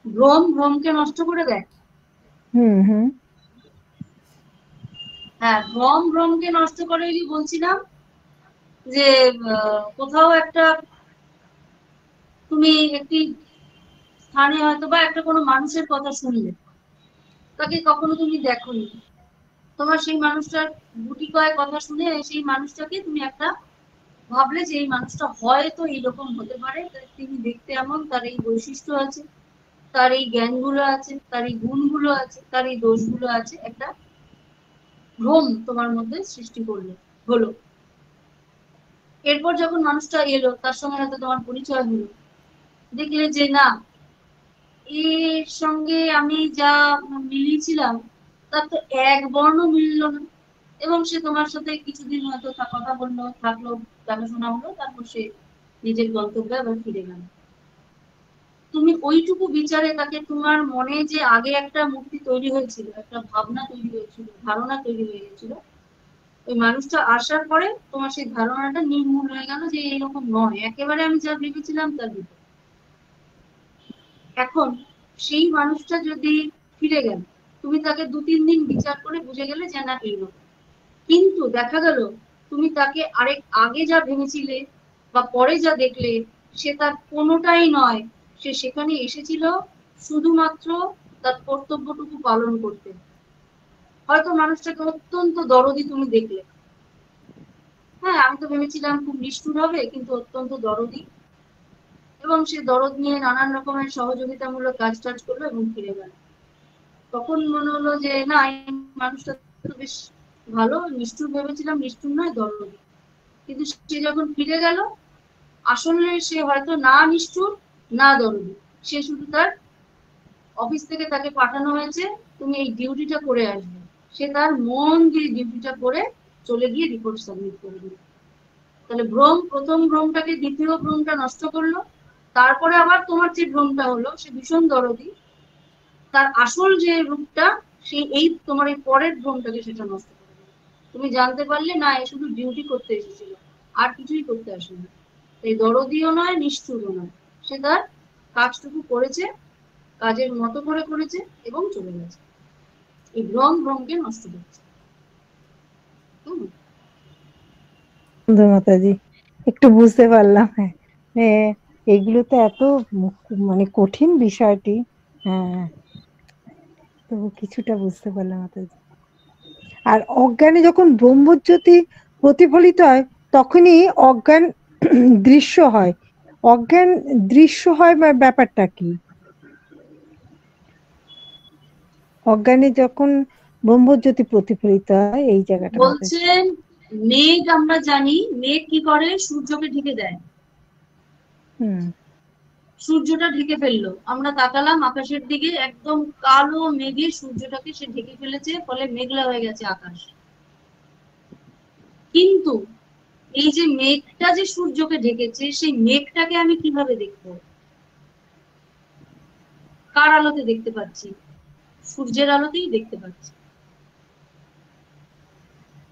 ভ্রম ভ্রমকে নষ্ট করে দেয়? হুম। হ্যাঁ, ভ্রম ভ্রমকে নষ্ট করে, যে বলছিলাম যে কোথাও একটা তুমি একটি স্থানে হয়তো বা একটা কোনো মানুষের কথা শুনলে, তাকে কখনো তুমি দেখোনি, তোমার সেই মানুষটার গুটি কয়েক কথা শুনে সেই মানুষটাকে তুমি একটা ভাবলে যে এই মানুষটা হয়তো এইরকম হতে পারে, তিনি দেখতে এমন, তার এই বৈশিষ্ট্য আছে, তার এই জ্ঞানগুলো আছে, তার এই গুণগুলো আছে, তার এই দোষগুলো আছে, একটা ভ্রম তোমার মধ্যে সৃষ্টি করলে হলো। এরপর যখন মানুষটা এলো, তার সঙ্গে হয়তো তোমার পরিচয় হলো, দেখলে যে না, এর সঙ্গে আমি যা মিলিয়েছিলাম তার তো এক বর্ণ মিলল না, এবং সে তোমার সাথে কিছুদিন হয়তো কথা বললো, থাকলো, দেখাশোনা হলো, তারপর সে নিজের গন্তব্যে আবার ফিরে গেল। তুমি ওইটুকু বিচারে তাকে, তোমার মনে যে আগে একটা মূর্তি তৈরি হয়েছিল, একটা ভাবনা তৈরি হয়েছিল, ধারণা তৈরি হয়ে গেছিল, ওই মানুষটা আসার পরে তোমার সেই ধারণাটা নির্মূল হয়ে গেল যে এরকম নয়, একেবারে আমি যা ভেবেছিলাম তার বিপরীত। এখন সেই মানুষটা যদি ফিরে গেল, তুমি তাকে 2-3 দিন বিচার করে বুঝে গেলে যে না এইরকম, কিন্তু দেখা গেল তুমি তাকে আগে যা ভেবেছিলে বা পরে যা দেখলে সে তার কোনোটাই নয়, সে সেখানে এসেছিল শুধুমাত্র তার কর্তব্যটুকু পালন করতে। হয়তো মানুষটাকে অত্যন্ত দরদি তুমি দেখলে, হ্যাঁ আমি তো ভেবেছিলাম খুব নিষ্ঠুর হবে, কিন্তু অত্যন্ত দরদি, এবং সে দরদ নিয়ে নানান রকমের সহযোগিতামূলক কাজ টাজ করলো এবং ফিরে গেল। তখন মনে হলো যে না, এই মানুষটা তো বেশ ভালো, নিষ্ঠুর ভেবেছিলাম, নিষ্ঠুর নয়, দরদি। কিন্তু সে যখন ফিরে গেল, আসলে সে হয়তো না নিষ্ঠুর না দরদি, সে শুধু তার অফিস থেকে তাকে পাঠানো হয়েছে তুমি এই ডিউটিটা করে আসবে, সে তার মন দিয়ে ডিউটিটা করে চলে গিয়ে রিপোর্ট সাবমিট করে দিল। তাহলে ভ্রম, প্রথম ভ্রমটাকে দ্বিতীয় ভ্রমটা নষ্ট করলো, তারপরে আবার তোমার যে ভ্রমটা হলো সে ভীষণ দরদি, তার আসল যে রূপটা সেই এই তোমার এই পরের ভ্রমটাকে সেটা নষ্ট করে দিল। তুমি জানতে পারলে না এ শুধু ডিউটি করতে এসেছিল, আর কিছুই করতে আসেনি, এই দরদিও নয় নিষ্ঠুরও নয়, সে তার কাজটুকু করেছে, কাজের মতো করে করেছে এবং চলে গেছে। এই ভ্রম ভ্রমকে নষ্ট করছে। সুন্দর মাতাজি, একটু বুঝতে পারলাম। হ্যাঁ, এগুলো তো এত মানে কঠিন বিষয়টি। হ্যাঁ, তো কিছুটা বুঝতে পারলাম মাতাজি। আর অজ্ঞানে যখন ব্রহ্মজ্যোতি প্রতিফলিত হয় তখনই অজ্ঞান দৃশ্য হয়। অজ্ঞান দৃশ্য হয় বা ব্যাপারটা কি? অজ্ঞানে যখন ব্রহ্মজ্যোতি প্রতিফলিত হয় এই জায়গাটা মাতাজি। বলছেন মেঘ, আমরা জানি মেঘ কি করে, সূর্যকে ঢেকে দেয়। সূর্যটা ঢেকে ফেললো, আমরা তাকালাম আকাশের দিকে, একদম কালো মেঘে সূর্যটাকে সে ঢেকে ফেলেছে, ফলে মেঘলা হয়ে গেছে আকাশ। কিন্তু এই যে মেঘটা যে সূর্যকে ঢেকেছে, সেই মেঘটাকে আমি কিভাবে দেখবো? কার আলোতে দেখতে পাচ্ছি? সূর্যের আলোতেই দেখতে পাচ্ছি।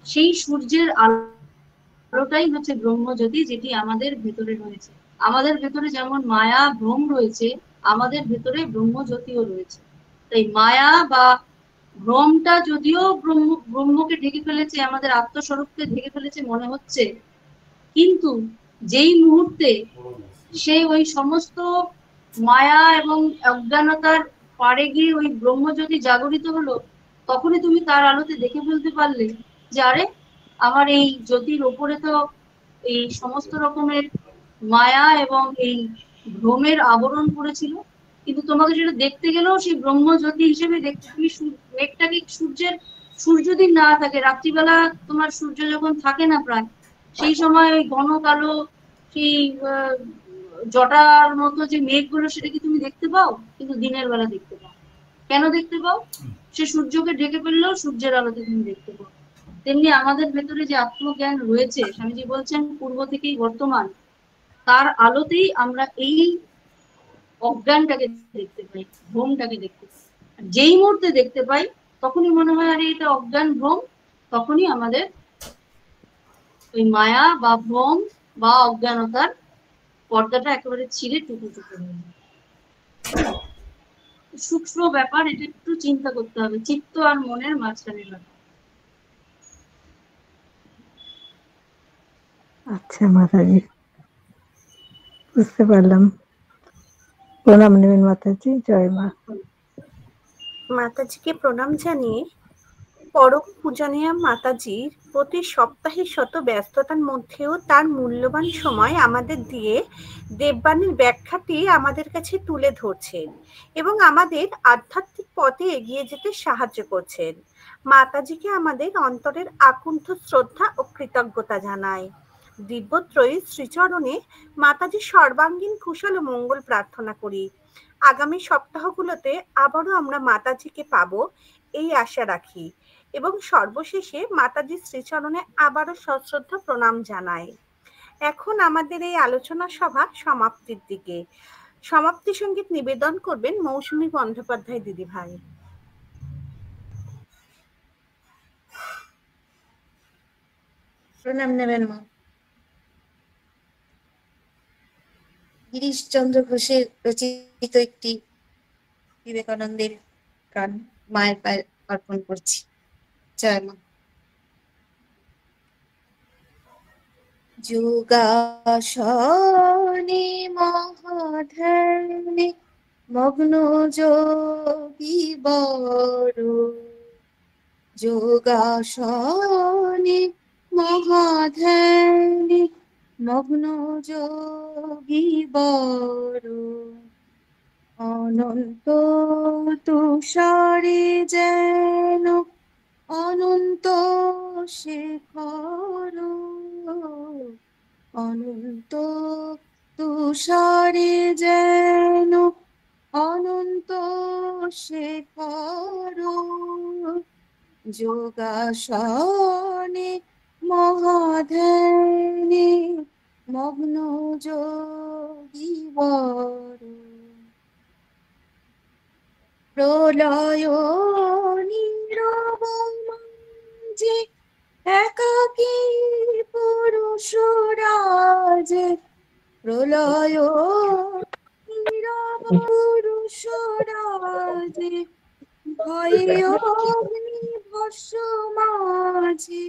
সেই সূর্যের আলোটাই হচ্ছে ব্রহ্মজ্যোতি, যেটি আমাদের ভেতরে রয়েছে। আমাদের ভেতরে যেমন মায়া ভ্রম রয়েছে, আমাদের ভেতরে ব্রহ্মজ্যোতিও রয়েছে। তাই মায়া বা ভ্রমটা যদিও ব্রহ্মকে ঢেকে ফেলেছে, আমাদের আত্মস্বরূপকে ঢেকে ফেলেছে মনে হচ্ছে, কিন্তু যেই মুহূর্তে সে ওই সমস্ত মায়া এবং অজ্ঞানতার পারে গিয়ে ওই ব্রহ্মজ্যোতি জাগরিত হলো, তখনই তুমি তার আলোতে দেখে ফেলতে পারলে যে আরে, আমার এই জ্যোতির ওপরে তো এই সমস্ত রকমের মায়া এবং এই ভ্রমের আবরণ পড়েছিল, কিন্তু তোমাকে যেটা দেখতে গেলেও সেই ব্রহ্মজ্যোতি হিসেবে দেখতে, তুমি মেঘটাকে সূর্য যদি না থাকে, রাত্রিবেলা তোমার সূর্য যখন থাকে না প্রায়, সেই সময় ওই ঘন কালো সেই জটার মতো যে মেঘগুলো, সেটা কি তুমি দেখতে পাও? কিন্তু দিনের বেলা দেখতে পাও। কেন দেখতে পাও? সে সূর্যকে ঢেকে ফেললেও সূর্যের আলোতে তুমি দেখতে পাও। তেমনি আমাদের ভেতরে যে আত্মজ্ঞান রয়েছে, স্বামীজি বলছেন পূর্ব থেকেই বর্তমান, তার আলোতেই আমরা এই অজ্ঞানটাকে দেখতে পাই, ভ্রমটাকে দেখতে পাই। যেই মুহূর্তে দেখতে পাই তখনই মনে হয় আরে এটা অজ্ঞান ভ্রম, তখনই আমাদের ওই মায়া বা ভ্রম বা অজ্ঞানতার পর্দাটা একেবারে ছিঁড়ে টুকরো টুকরো হয়ে যায়। সূক্ষ্ম ব্যাপার, এটা একটু চিন্তা করতে হবে, চিত্ত আর মনের মাঝখানের ব্যাপার। আচ্ছা মাতাজি, বুঝতে পারলাম। প্রণাম নেবেন মাতাজি। জয় মা। মাতাজিকে প্রণাম জানিয়ে পরম পূজনীয় মাতাজির প্রতি সপ্তাহে শত ব্যস্ততার মধ্যেও তার মূল্যবান সময় আমাদের দিয়ে দেববাণীর ব্যাখ্যাটি আমাদের কাছে তুলে ধরছেন এবং আমাদের আধ্যাত্মিক পথে এগিয়ে যেতে সাহায্য করছেন। মাতাজিকে আমাদের অন্তরের আকুণ্ঠ শ্রদ্ধা ও কৃতজ্ঞতা জানাই। দিব্যত্রয়ী শ্রীচরণে মাতাজির সর্বাঙ্গীন কুশল ও মঙ্গল প্রার্থনা করি। আগামী সপ্তাহগুলোতে আবারও আমরা মাতাজিকে পাবো এই আশা রাখি এবং সর্বশেষে মাতাজির শ্রীচরণে আবারও সশ্রদ্ধ প্রণাম জানাই। এখন আমাদের এই আলোচনা সভা সমাপ্তির দিকে। সমাপ্তি সঙ্গীত নিবেদন করবেন মৌসুমী বন্দ্যোপাধ্যায় দিদি ভাই। প্রণাম নেবেন মা। গিরিশচন্দ্র ঘোষের রচিত একটি বিবেকানন্দের গান মায়ের পায়ে অর্পণ করছি। জয় মা। যোগাসনে মহাধ্যানে মগ্ন যোগী বড়, যোগাসনে মহাধ্যানে মগ্ন যোগী বড়, অনন্ত তুষারে যেন অনন্ত শেখর, অনন্ত তুষারে যেন অনন্ত শেখর, যোগাসনে মহাধ্যানে মগ্ন যোগী বড়, প্রলয় নীরব মাঝে একাকী পুরুষ রাজে, প্রলয় নীরব পুরুষ রাজে, ভয়ে অগ্নি ভস্ম মাঝে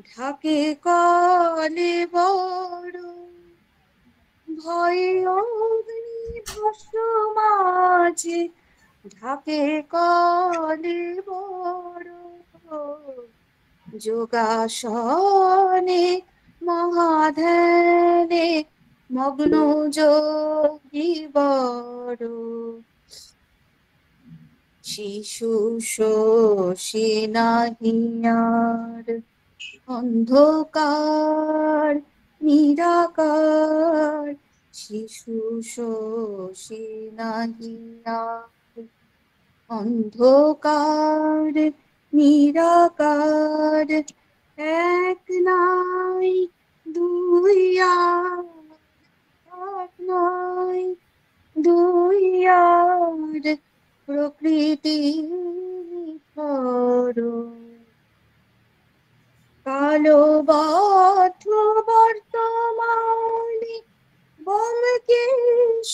ঢাকে কালে বড়, ভয়ে অগ্নি ভস্ম মাঝে ঢাকে কালে বড়, যোগাসনে মহাধ্যানে মগ্ন যোগী বড়, শিশু শোষে নাহি আর অন্ধকার নিরাকার, শিশু শোষে নাহি আর অন্ধকার নিরাকার, এক নাই দুই আর, এক নাই দুই আর প্রকৃতি নিথর, কালো বাধ্য বর্তমানে বমকে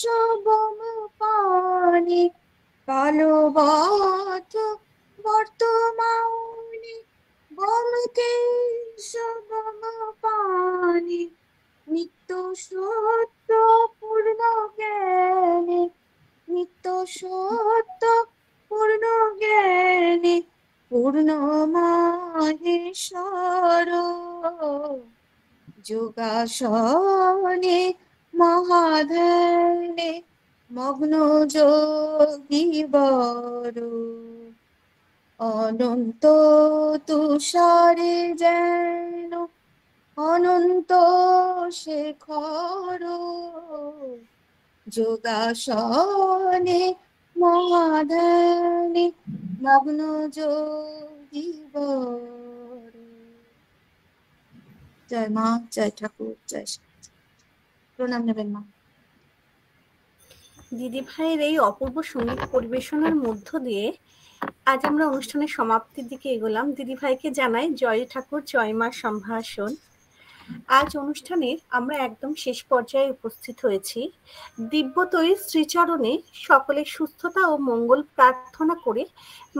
সবম পানি, কালো বাধ্য বর্তমানে বমকে সবম পানি, নিত্য সত্য পূর্ণ জ্ঞানে, নিত্য সত্য পূর্ণ জ্ঞানে পূর্ণ মাহেশ্বর, যোগাসনে মহাধ্যানে মগ্ন যোগী বড়, অনন্ত তুষারে যেন অনন্ত শেখর, যোগাসনে মহাধ্যানে মগ্ন যোগী বড়। জয় মা, জয় ঠাকুর, জয় শ্রী। প্রণাম নেবেন মা। দিদি ভাইয়ের এই অপূর্ব সঙ্গীত পরিবেশনার মধ্য দিয়ে আজ আমরা অনুষ্ঠানের সমাপ্তির দিকে এগোলাম। দিদি ভাইকে জানাই জয় ঠাকুর, জয় মার সম্ভাষণ। আজ অনুষ্ঠানের আমরা একদম শেষ পর্যায়ে উপস্থিত হয়েছি। দিব্যতয়ী শ্রীচরণে সকলের সুস্থতা ও মঙ্গল প্রার্থনা করে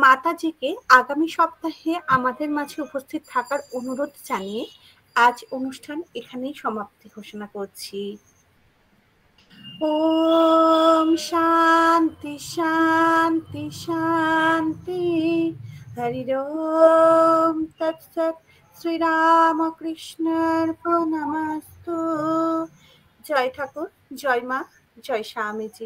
মাতাজিকে আগামী সপ্তাহে আমাদের মাঝে উপস্থিত থাকার অনুরোধ জানিয়ে আজ অনুষ্ঠান এখানেই সমাপ্তি ঘোষণা করছি। ওম শান্তি শান্তি শান্তি। হরি ওম তৎসৎ। শ্রীরামকৃষ্ণার্পণমস্তু। জয় ঠাকুর, জয় মা, জয় স্বামীজি।